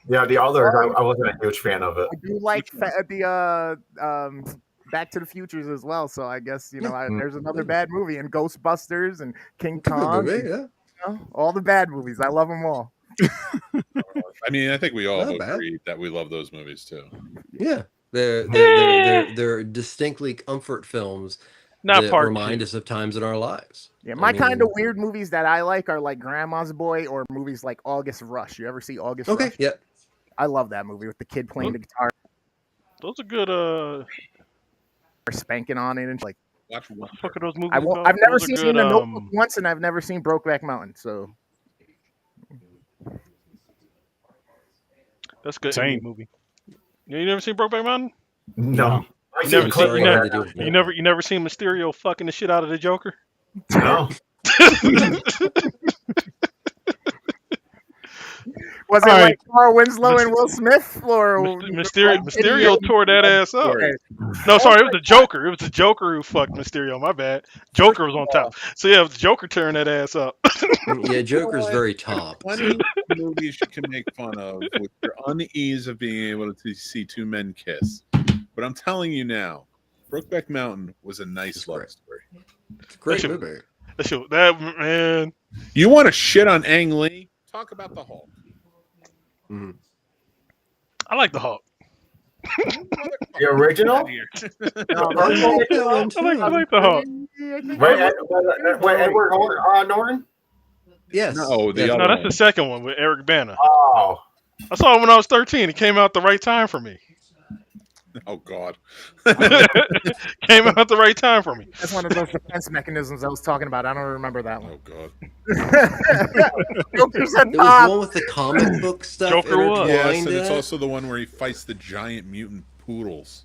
Speaker 2: Yeah, The Others. I wasn't a huge fan of it.
Speaker 4: I do like the Back to the Futures as well. So I guess there's another bad movie, and Ghostbusters and King Kong. All the bad movies. I love them all.
Speaker 5: I mean, I think we all agree that we love those movies too.
Speaker 3: Yeah. They're distinctly comfort films that remind us of times in our lives.
Speaker 4: Yeah, my kind of weird movies that I like are like Grandma's Boy or movies like August Rush. You ever see August Rush?
Speaker 3: Okay, yeah.
Speaker 4: I love that movie with the kid playing the guitar.
Speaker 6: Those are good.
Speaker 4: Spanking on it and like.
Speaker 5: Watch what
Speaker 6: the fuck are those movies?
Speaker 4: I've never seen The Notebook once, and I've never seen Brokeback Mountain. So.
Speaker 6: That's a good indie movie. You never seen Brokeback Mountain?
Speaker 2: No.
Speaker 6: You never seen Mysterio fucking the shit out of the Joker?
Speaker 2: No.
Speaker 4: Was it like Carl Winslow and Will Smith? Or
Speaker 6: Mysterio tore that ass up. No, sorry, it was the Joker. It was the Joker who fucked Mysterio. My bad. Joker was on top. So yeah, it was the Joker tearing that ass up.
Speaker 3: Yeah, Joker's very top.
Speaker 5: Plenty of movies you can make fun of with your unease of being able to see two men kiss. But I'm telling you now, Brokeback Mountain was a nice love story.
Speaker 3: It's a great movie.
Speaker 6: That man.
Speaker 5: You want to shit on Ang Lee? Talk about the Hulk.
Speaker 3: Mm-hmm.
Speaker 6: I like the Hulk.
Speaker 2: The original?
Speaker 6: I like the Hulk.
Speaker 2: Wait, Edward Norton?
Speaker 3: Yes.
Speaker 5: No,
Speaker 6: that's the second one with Eric Bana.
Speaker 2: Oh.
Speaker 6: I saw it when I was 13. It came out the right time for me.
Speaker 5: Oh, God.
Speaker 6: Came out at the right time for me.
Speaker 4: That's one of those defense mechanisms I was talking about. I don't remember that one.
Speaker 5: Oh, God.
Speaker 4: Joker's
Speaker 3: It was one with the comic book stuff.
Speaker 6: Joker was.
Speaker 5: Yes, and it's also the one where he fights the giant mutant poodles.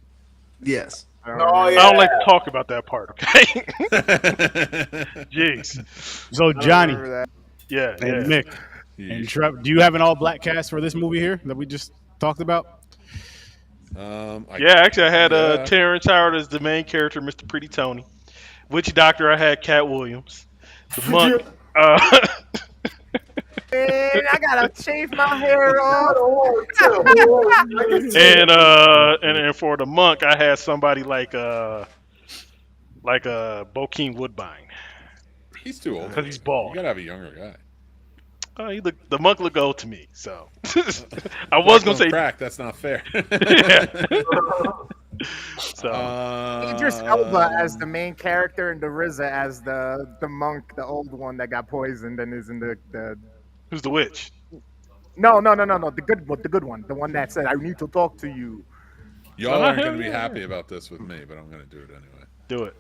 Speaker 3: Yes.
Speaker 2: Oh, yeah.
Speaker 6: I don't like to talk about that part, okay? Jeez.
Speaker 1: So, Johnny.
Speaker 6: Yeah.
Speaker 1: And Mick. And Trevor, do you have an all-black cast for this movie here that we just talked about?
Speaker 6: Actually, I had Terrence Howard as the main character, Mr. Pretty Tony. Witch Doctor, I had Cat Williams. The monk.
Speaker 4: Man, I gotta shave my hair off.
Speaker 6: and for the monk, I had somebody like Bokeem Woodbine.
Speaker 5: He's too old.
Speaker 6: Because he's bald.
Speaker 5: You gotta have a younger guy.
Speaker 6: The monk looked old to me, so I was gonna say
Speaker 5: crack. That's not fair.
Speaker 6: So
Speaker 4: Idris Elba as the main character and the RZA as the monk, the old one that got poisoned and is in the.
Speaker 6: Who's the witch?
Speaker 4: No, the good one, the one that said, "I need to talk to you."
Speaker 5: Y'all aren't gonna be happy about this with me, but I'm gonna do it anyway.
Speaker 6: Do it.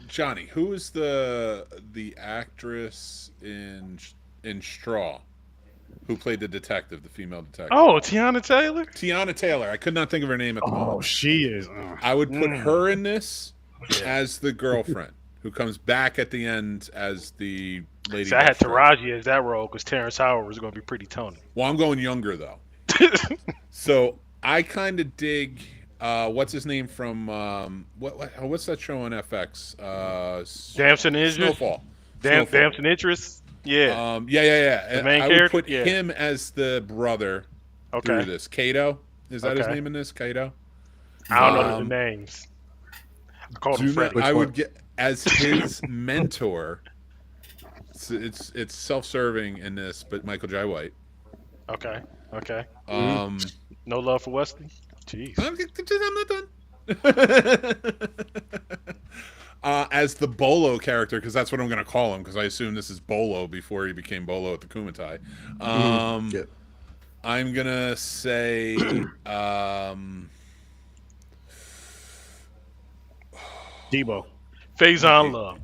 Speaker 5: Johnny, who is the actress in Straw who played the detective, the female detective?
Speaker 6: Oh, Tiana Taylor.
Speaker 5: Tiana Taylor. I could not think of her name at the moment.
Speaker 1: Oh, she is.
Speaker 5: I would put her in this as the girlfriend who comes back at the end as the lady.
Speaker 6: So I had Taraji as that role because Terrence Howard was going to be Pretty Tony.
Speaker 5: Well, I'm going younger though. So I kind of dig. What's his name from what's that show on FX?
Speaker 6: Damson Idris.
Speaker 5: Snowfall.
Speaker 6: Damson Idris. Yeah.
Speaker 5: The
Speaker 6: main
Speaker 5: I
Speaker 6: character.
Speaker 5: would put him as the brother through this. Kato. Is that his name in this? Kato.
Speaker 6: I don't know the names. I called him Freddy.
Speaker 5: I would get as his mentor. It's self-serving in this, but Michael Jai White.
Speaker 6: Okay.
Speaker 5: No
Speaker 6: love for Wesley. Jeez.
Speaker 5: I'm not done. as the Bolo character, because that's what I'm going to call him, because I assume this is Bolo before he became Bolo at the Kumatai. I'm going to say...
Speaker 1: Debo.
Speaker 6: Faison Love.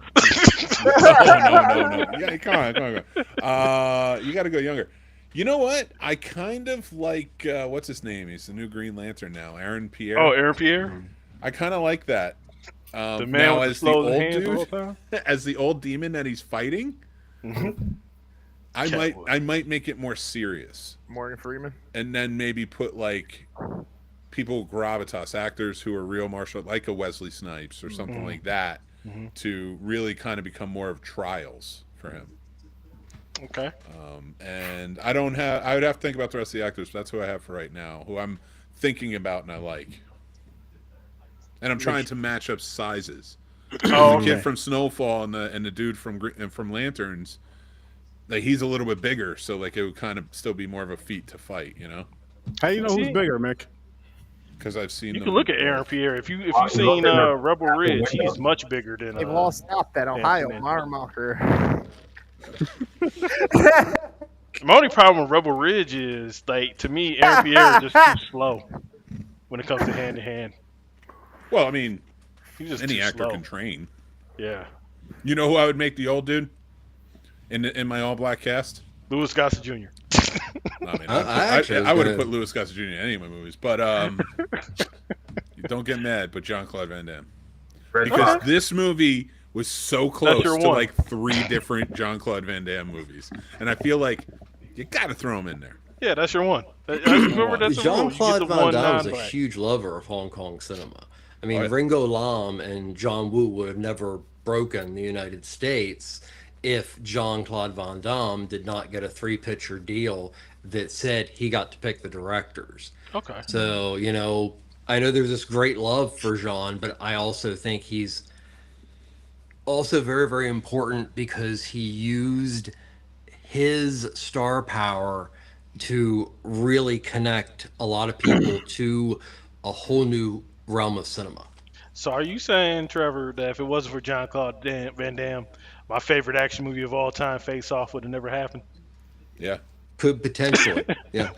Speaker 5: No. Yeah, come on. You got to go younger. You know what? I kind of like what's his name? He's the new Green Lantern now, Aaron Pierre.
Speaker 6: Oh, Aaron Pierre.
Speaker 5: I kind of like that.
Speaker 6: The man
Speaker 5: now
Speaker 6: with
Speaker 5: as
Speaker 6: the
Speaker 5: the
Speaker 6: slow
Speaker 5: old
Speaker 6: hands
Speaker 5: dude, as the old demon that he's fighting, I might make it more serious.
Speaker 4: Morgan Freeman,
Speaker 5: and then maybe put like people gravitas, actors who are real martial, like a Wesley Snipes or something like that, to really kind of become more of trials for him.
Speaker 6: Okay.
Speaker 5: And I would have to think about the rest of the actors, but that's who I have for right now, who I'm thinking about and I like. And I'm trying to match up sizes. The kid from Snowfall and the dude from Lanterns, like he's a little bit bigger, so like it would kind of still be more of a feat to fight, you know?
Speaker 1: How you know who's bigger, Mick?
Speaker 5: Because I've seen.
Speaker 6: You can look at Aaron Pierre. If you've seen Rebel Ridge, he's much bigger than.
Speaker 4: They've all stopped at Ohio Marmacher.
Speaker 6: My only problem with Rebel Ridge is, like, to me, Aaron Pierre is just too slow when it comes to hand to hand.
Speaker 5: Well, I mean,
Speaker 6: he's just
Speaker 5: any actor
Speaker 6: slow.
Speaker 5: can train.
Speaker 6: Yeah.
Speaker 5: You know who I would make the old dude in my all black cast?
Speaker 6: Louis Gossett Jr.
Speaker 5: I mean, I would have put Louis Gossett Jr. in any of my movies, but don't get mad. But Jean-Claude Van Damme, because this movie was so close to like 3 different Jean-Claude Van Damme movies, and I feel like you got to throw him in there.
Speaker 6: Yeah, that's your one.
Speaker 3: Jean-Claude Van Damme is a huge lover of Hong Kong cinema. I mean, Ringo Lam and John Woo would have never broken the United States if Jean-Claude Van Damme did not get a 3-picture deal that said he got to pick the directors.
Speaker 6: Okay.
Speaker 3: So, you know, I know there's this great love for Jean, but I also think he's also very, very important because he used his star power to really connect a lot of people to a whole new realm of cinema.
Speaker 6: So are you saying, Trevor, that if it wasn't for Jean-Claude Van Damme, my favorite action movie of all time, Face Off, would have never happened?
Speaker 5: Yeah.
Speaker 3: Could potentially. Yeah.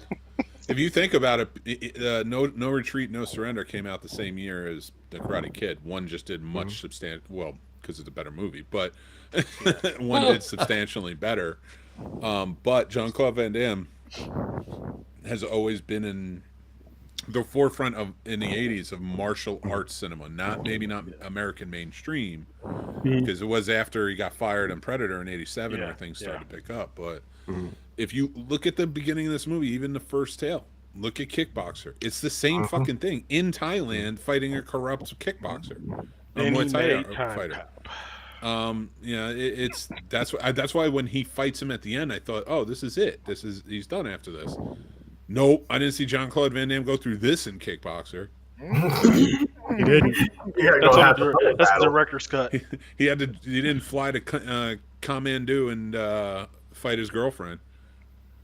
Speaker 5: If you think about it, No Retreat, No Surrender came out the same year as The Karate Kid. One just did much well, because it's a better movie, but one did substantially better. But Jean-Claude Van Damme has always been in the forefront in the 80s of martial arts cinema, not American mainstream, because it was after he got fired on Predator in 87 where things started to pick up. But if you look at the beginning of this movie, even the first tale, look at Kickboxer. It's the same fucking thing in Thailand, fighting a corrupt kickboxer, a Muay Thai fighter. That's why when he fights him at the end, I thought, oh, this is it. He's done after this. Nope, I didn't see Jean-Claude Van Damme go through this in Kickboxer.
Speaker 1: He didn't.
Speaker 6: That's the director's cut.
Speaker 5: He didn't fly to Kathmandu and fight his girlfriend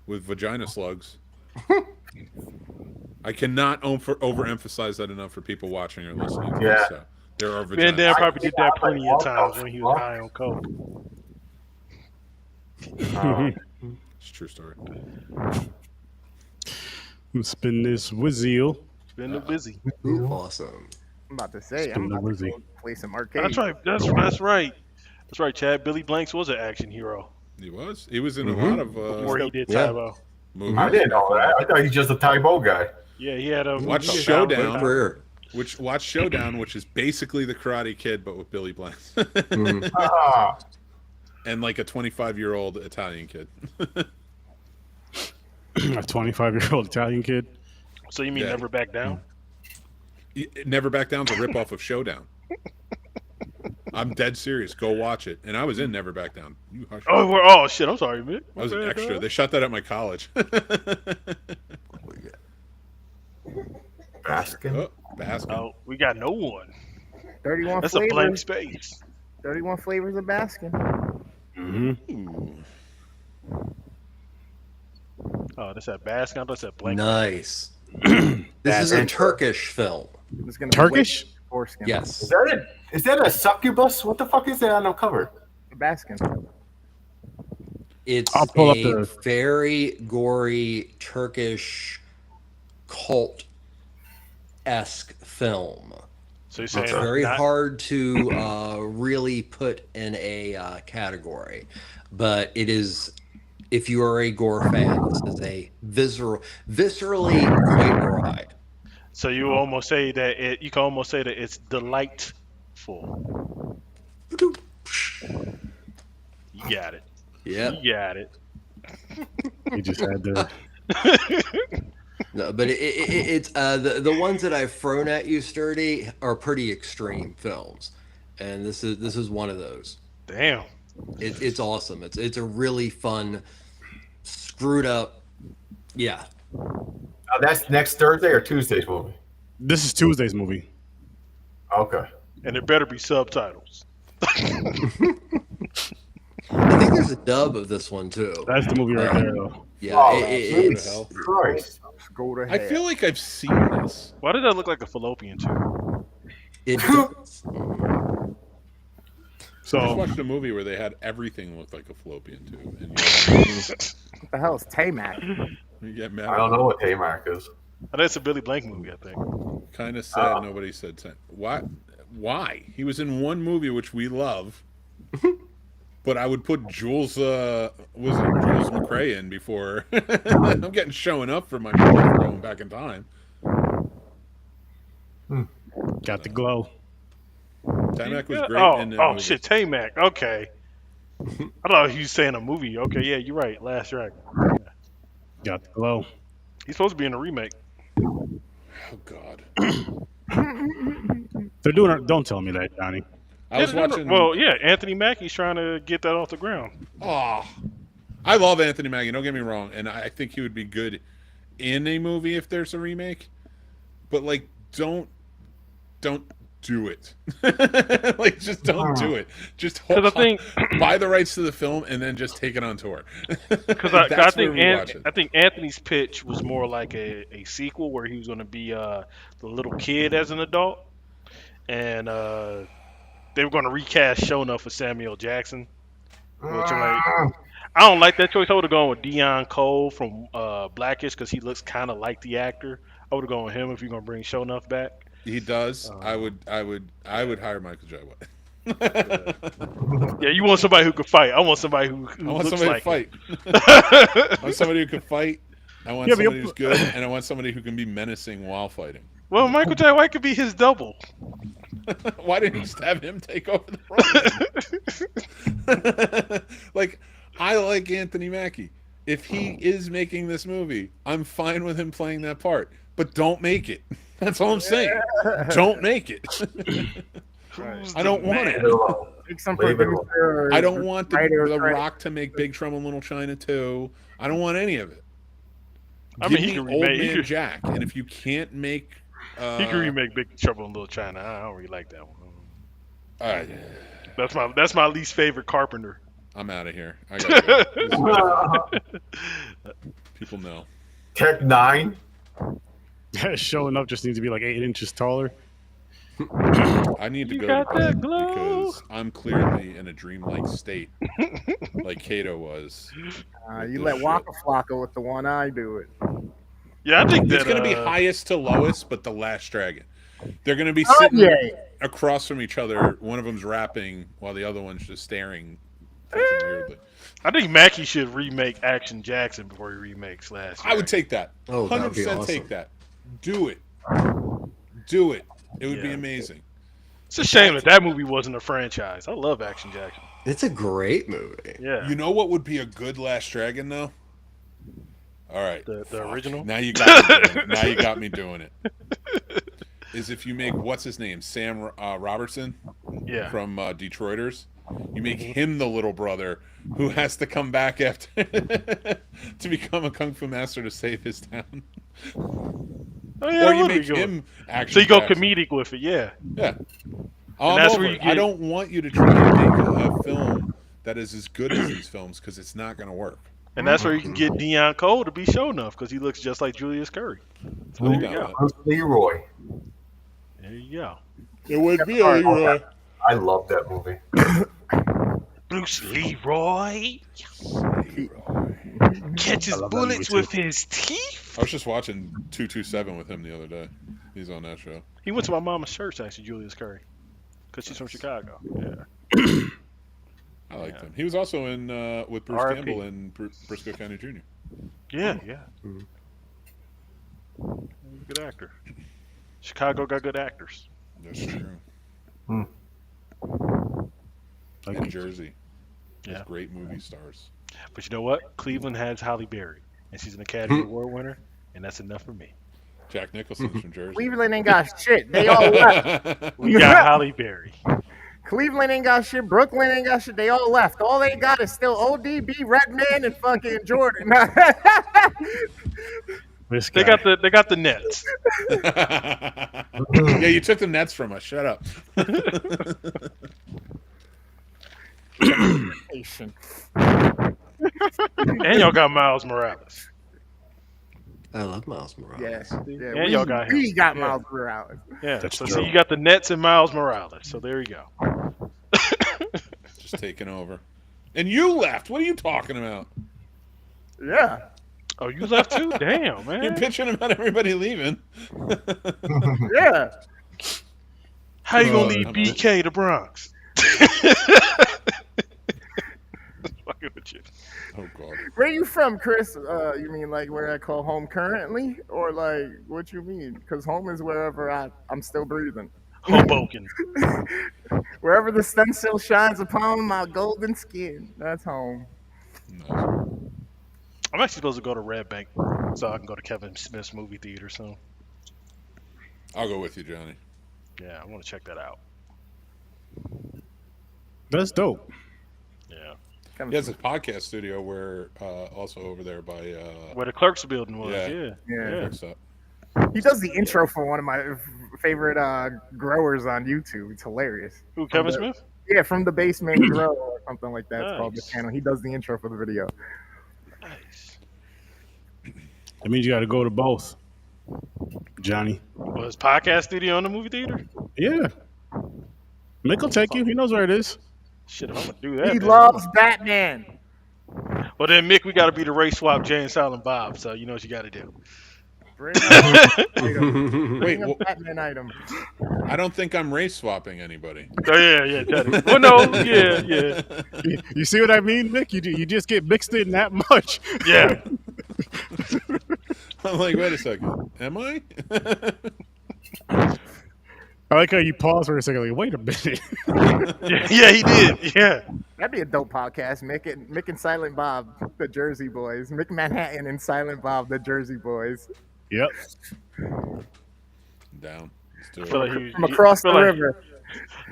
Speaker 5: with vagina slugs. I cannot overemphasize that enough for people watching or listening to this. So there are
Speaker 6: Van Damme probably did that plenty of times when he was high on coke.
Speaker 5: It's a true story.
Speaker 1: Spin this wizzy.
Speaker 6: Spin the busy.
Speaker 3: Awesome.
Speaker 4: I'm about to say, I'm about to go play some arcade.
Speaker 6: That's right. That's right, Chad. Billy Blanks was an action hero.
Speaker 5: He was. He was in a lot of
Speaker 6: before he did Taibo.
Speaker 5: Movies.
Speaker 2: I didn't know that. I thought he's just a Taibo guy.
Speaker 6: Yeah, he had a
Speaker 5: Watch Showdown. Watch Showdown, which is basically the Karate Kid but with Billy Blanks. And like a 25-year-old Italian kid.
Speaker 1: A 25-year-old Italian kid.
Speaker 6: So you mean Never Back Down?
Speaker 5: Never Back Down's a ripoff of Showdown. I'm dead serious. Go watch it. And I was in Never Back Down. You hush.
Speaker 6: Oh shit! I'm sorry, man.
Speaker 5: I was an extra. They shot that at my college.
Speaker 2: Baskin.
Speaker 5: Baskin.
Speaker 6: Oh, we got no one.
Speaker 4: 31
Speaker 6: That's
Speaker 4: flavors.
Speaker 6: a blank space.
Speaker 4: 31 flavors of Baskin.
Speaker 6: Oh, that's that Baskin. That's that blank.
Speaker 3: Nice. This is a Turkish film.
Speaker 1: Turkish?
Speaker 4: Foreskin.
Speaker 3: Yes.
Speaker 2: Is that a succubus? What the fuck is that on the cover?
Speaker 4: Baskin.
Speaker 3: It's
Speaker 1: I'll pull up
Speaker 3: a
Speaker 1: the-
Speaker 3: very gory Turkish cult-esque film.
Speaker 6: So you're saying
Speaker 3: It's very hard to really put in a category, but it is. If you are a gore fan, this is a viscerally quite awry.
Speaker 6: So you almost say that you can almost say that it's delightful. You got it.
Speaker 3: Yeah.
Speaker 6: You got it.
Speaker 1: He just had to.
Speaker 3: No, but it's the ones that I've thrown at you, Sturdy, are pretty extreme films, and this is one of those.
Speaker 6: Damn.
Speaker 3: It's awesome. It's a really fun, screwed up. Yeah.
Speaker 2: Now that's next Thursday or Tuesday's movie.
Speaker 1: This is Tuesday's movie.
Speaker 2: Okay.
Speaker 6: And it better be subtitles.
Speaker 3: I think there's a dub of this one too.
Speaker 1: That's the movie right there, though.
Speaker 3: Yeah,
Speaker 2: Oh,
Speaker 3: it's
Speaker 2: Christ.
Speaker 4: Go to
Speaker 5: I
Speaker 4: hell.
Speaker 5: feel like I've seen this.
Speaker 6: Why did that look like a fallopian tube?
Speaker 3: it
Speaker 5: I just
Speaker 1: So
Speaker 5: watched a movie where they had everything look like a fallopian tube, and
Speaker 4: What the hell is Tay-Mac?
Speaker 5: you get mad.
Speaker 2: I don't know what Haymark is.
Speaker 6: Oh, that's a Billy Blank movie, I think.
Speaker 5: Kind of sad. Nobody said what? Why? He was in one movie which we love, but I would put Jules McRae in before. I'm getting showing up for my movie for going back in time.
Speaker 1: got the glow.
Speaker 5: Tamak was great
Speaker 6: Oh,
Speaker 5: in that
Speaker 6: oh
Speaker 5: movie.
Speaker 6: shit, Tay-Mac. Okay. I thought he was saying a movie. Okay, yeah, you're right. Last Dragon.
Speaker 1: Got the glow.
Speaker 6: He's supposed to be in a remake.
Speaker 5: Oh God.
Speaker 1: They're doing it. Don't tell me that, Johnny.
Speaker 5: I was watching.
Speaker 6: Well, yeah, Anthony Mackie's trying to get that off the ground.
Speaker 5: Oh, I love Anthony Mackie. Don't get me wrong, and I think he would be good in a movie if there's a remake. But like, don't do it. Like, just don't do it. Just
Speaker 6: Because I think
Speaker 5: buy the rights to the film and then just take it on tour.
Speaker 6: Because I
Speaker 5: That's
Speaker 6: think
Speaker 5: where we watch it.
Speaker 6: I think Anthony's pitch was more like a sequel where he was going to be the little kid as an adult, and they were going to recast Sho'nuff with Samuel Jackson. Which I'm like, I don't like that choice. I would have gone with Deion Cole from Blackish because he looks kind of like the actor. I would have gone with him if you're going to bring Sho'nuff back.
Speaker 5: He does. I would hire Michael J. White.
Speaker 6: Yeah, you want somebody who could fight. I want somebody who
Speaker 5: I want
Speaker 6: looks
Speaker 5: somebody
Speaker 6: like
Speaker 5: to fight.
Speaker 6: him.
Speaker 5: I want somebody who can fight. I want
Speaker 1: Yeah, but
Speaker 5: somebody who's good, and I want somebody who can be menacing while fighting.
Speaker 6: Well, Michael J. White could be his double.
Speaker 5: Why didn't you just have him take over the role? Like, I like Anthony Mackie. If he is making this movie, I'm fine with him playing that part. But don't make it. That's all I'm saying. Don't make it. I don't want it.
Speaker 4: Make some
Speaker 2: Leave it alone.
Speaker 4: producer or
Speaker 5: I don't want the
Speaker 4: writer try-
Speaker 5: Rock to make Big Trouble in Little China 2. I don't want any of it.
Speaker 6: I
Speaker 5: Give
Speaker 6: mean, he
Speaker 5: me
Speaker 6: can
Speaker 5: Old
Speaker 6: remake.
Speaker 5: Man Jack, and if you can't make,
Speaker 6: He can remake Big Trouble in Little China. I don't really like that one.
Speaker 5: all right,
Speaker 6: That's my least favorite Carpenter.
Speaker 5: I'm out of here. I gotta go. People know.
Speaker 2: Tech 9.
Speaker 1: Showing up just needs to be like 8 inches taller.
Speaker 5: I need to
Speaker 6: You
Speaker 5: go
Speaker 6: got
Speaker 5: to
Speaker 6: that
Speaker 5: bed
Speaker 6: glow.
Speaker 5: because I'm clearly in a dreamlike state, like Kato was.
Speaker 4: you let Waka Flocka with the one eye do it.
Speaker 6: Yeah, I think
Speaker 5: It's
Speaker 6: that
Speaker 5: going to be highest to lowest, but the Last Dragon. They're going to be
Speaker 4: Oh,
Speaker 5: sitting
Speaker 4: yeah.
Speaker 5: across from each other. One of them's rapping while the other one's just staring fucking weirdly.
Speaker 6: I think Mackie should remake Action Jackson before he remakes Last.
Speaker 5: I would take that.
Speaker 3: Oh, that'd be
Speaker 5: 100%
Speaker 3: awesome.
Speaker 5: take that. Do it. Do it. It would be
Speaker 6: Yeah.
Speaker 5: amazing.
Speaker 6: It's a shame that movie wasn't a franchise. I love Action Jackson.
Speaker 3: It's a great movie.
Speaker 6: Yeah,
Speaker 5: You know what would be a good Last Dragon, though? All right.
Speaker 6: the original.
Speaker 5: Now you got me doing it. Now you got me doing it. Is if you make, what's his name? Sam Robertson
Speaker 6: Yeah,
Speaker 5: from Detroiters. You make him the little brother who has to come back after to become a kung fu master to save his town.
Speaker 6: oh, yeah,
Speaker 5: Or you
Speaker 6: would be
Speaker 5: make
Speaker 6: good.
Speaker 5: him action.
Speaker 6: So you go
Speaker 5: Jackson.
Speaker 6: comedic with it. Yeah,
Speaker 5: Yeah.
Speaker 6: that's
Speaker 5: I'm
Speaker 6: where
Speaker 5: over
Speaker 6: you
Speaker 5: it.
Speaker 6: get-
Speaker 5: I don't want you to try to make a film that is as good as these films because it's not going to work.
Speaker 6: and that's where you can get Deion Cole to be Sho'nuff because he looks just like Julius Curry. So there you go.
Speaker 2: Bruce Leroy.
Speaker 6: There you go.
Speaker 5: It would be a Leroy.
Speaker 2: I love that movie.
Speaker 6: Bruce Leroy catches bullets with his teeth.
Speaker 5: I was just watching 227 with him the other day. He's on that show.
Speaker 6: He went to my mama's church, actually, Julius Curry, because she's from Chicago. Yeah.
Speaker 5: I liked him. He was also in with Bruce
Speaker 6: R.I.P.
Speaker 5: Campbell in Briscoe County Jr.
Speaker 6: Yeah. Good actor. Chicago got good actors.
Speaker 5: That's true. And Jersey.
Speaker 6: Yeah.
Speaker 5: Great movie stars.
Speaker 6: But you know what? Cleveland has Halle Berry, and she's an Academy Award winner, and that's enough for me.
Speaker 5: Jack Nicholson's from Jersey.
Speaker 4: Cleveland ain't got shit. They all left.
Speaker 6: We got Halle Berry.
Speaker 4: Cleveland ain't got shit. Brooklyn ain't got shit. They all left. All they got is still ODB, Redman, and fucking Jordan.
Speaker 6: They got the Nets.
Speaker 5: Yeah, you took the Nets from us. Shut up.
Speaker 6: And y'all got Miles Morales.
Speaker 3: I love Miles Morales.
Speaker 4: Yes. Yeah,
Speaker 6: And y'all got him.
Speaker 4: We got Miles Morales.
Speaker 6: Yeah.
Speaker 1: That's
Speaker 6: So
Speaker 1: true.
Speaker 6: see, you got the Nets and Miles Morales. So there you go.
Speaker 5: Just taking over. And you left. What are you talking about?
Speaker 4: Yeah.
Speaker 6: Oh, you left too? Damn, man.
Speaker 5: You're pitching about everybody leaving.
Speaker 4: Yeah.
Speaker 6: How you gonna leave BK to Bronx? Fucking with you.
Speaker 5: Oh, God.
Speaker 4: Where you from, Chris? You mean like where I call home currently? Or like what you mean? Because home is wherever I'm still breathing.
Speaker 6: Hoboken.
Speaker 4: Wherever the sun still shines upon my golden skin. That's home.
Speaker 5: Nice.
Speaker 6: I'm actually supposed to go to Red Bank so I can go to Kevin Smith's movie theater soon.
Speaker 5: I'll go with you, Johnny.
Speaker 6: Yeah, I want to check that out.
Speaker 1: That's dope.
Speaker 6: Yeah.
Speaker 5: He has a podcast studio where also over there by
Speaker 6: Where the Clerks building was.
Speaker 5: Yeah.
Speaker 6: Yeah.
Speaker 5: Fix Up.
Speaker 4: He does the intro for one of my favorite growers on YouTube. It's hilarious.
Speaker 6: Who, Kevin Smith?
Speaker 4: Yeah, From the Basement Grow or something like that. It's called the
Speaker 6: Nice.
Speaker 4: channel. He does the intro for the video.
Speaker 6: Nice.
Speaker 1: That means you got to go to both, Johnny.
Speaker 6: Was podcast studio in the movie theater?
Speaker 1: Yeah. Mick will take you. He knows where it is.
Speaker 6: Shit, if I'm gonna do that.
Speaker 4: He
Speaker 6: then-
Speaker 4: loves Batman.
Speaker 6: Well then, Mick, we got to be the race swap Jay and Silent Bob. So you know what you got to do.
Speaker 4: Bring up,
Speaker 5: Wait,
Speaker 4: bring
Speaker 5: well,
Speaker 4: up Batman item.
Speaker 5: I don't think I'm race swapping anybody.
Speaker 6: Oh yeah, Teddy. Well, no, yeah.
Speaker 1: You see what I mean, Mick? You just get mixed in that much.
Speaker 6: Yeah.
Speaker 5: I'm like, wait a second. Am I?
Speaker 1: I like how you pause for a second. Like, wait a minute.
Speaker 6: Yeah, he did. Yeah.
Speaker 4: That'd be a dope podcast. Mick and Silent Bob, the Jersey Boys. Mick Manhattan and Silent Bob, the Jersey Boys.
Speaker 1: Yep.
Speaker 5: Down. Let's do
Speaker 6: I feel
Speaker 5: it.
Speaker 6: like
Speaker 4: From across the river.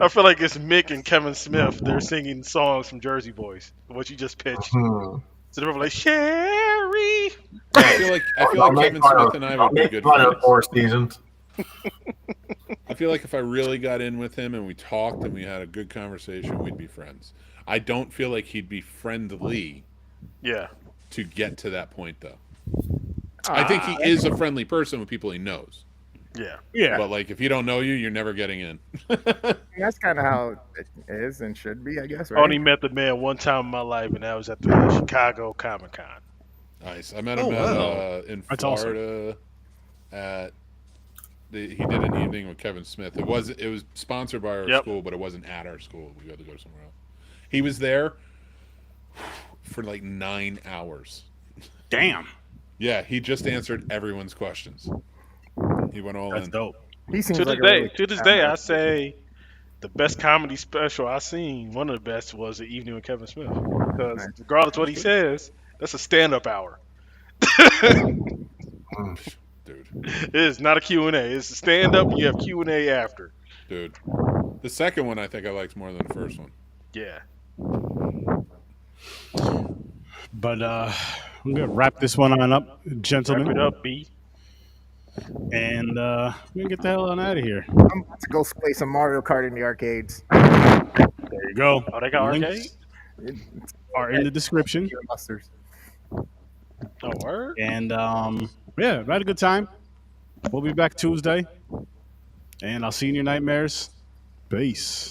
Speaker 6: I feel like it's Mick and Kevin Smith. They're singing songs from Jersey Boys. What you just pitched. So they're like, Sherry.
Speaker 5: I feel like Kevin Smith and I would be good
Speaker 2: fun of
Speaker 5: friends.
Speaker 2: 4 seasons.
Speaker 5: I feel like if I really got in with him and we talked and we had a good conversation, we'd be friends. I don't feel like he'd be friendly
Speaker 6: Yeah.
Speaker 5: to get to that point, though. I think he is a friendly person with people he knows.
Speaker 6: Yeah.
Speaker 1: Yeah.
Speaker 5: But, like, if he don't know you, you're never getting in.
Speaker 4: That's kind of how it is and should be, I guess,
Speaker 6: I
Speaker 4: right?
Speaker 6: only met the man one time in my life, and that was at the Chicago Comic Con.
Speaker 5: Nice. I met him in
Speaker 1: That's awesome.
Speaker 5: Florida at... he did an evening with Kevin Smith. It was sponsored by our school, but it wasn't at our school. We had to go somewhere else. He was there for like 9 hours.
Speaker 1: Damn.
Speaker 5: Yeah, he just answered everyone's questions. He went all
Speaker 1: That's
Speaker 5: in.
Speaker 1: dope.
Speaker 4: He seems
Speaker 6: To
Speaker 4: like
Speaker 6: this day, I say the best comedy special I seen, one of the best, was The Evening with Kevin Smith. Because regardless of what he says, that's a stand-up hour.
Speaker 5: Dude.
Speaker 6: It is not a Q&A. It's a stand-up, and you have Q&A after.
Speaker 5: Dude. The second one I think I liked more than the first one.
Speaker 6: Yeah.
Speaker 1: But I'm gonna wrap this one on up, gentlemen.
Speaker 6: Wrap it up, B.
Speaker 1: And we're gonna get the hell on out of here.
Speaker 4: I'm about to go play some Mario Kart in the arcades.
Speaker 1: There you go.
Speaker 6: Oh, they got
Speaker 1: Links
Speaker 6: arcade?
Speaker 1: are in the description.
Speaker 4: Busters.
Speaker 6: Oh, word?
Speaker 1: And yeah, I had a good time. We'll be back Tuesday. And I'll see you in your nightmares. Peace.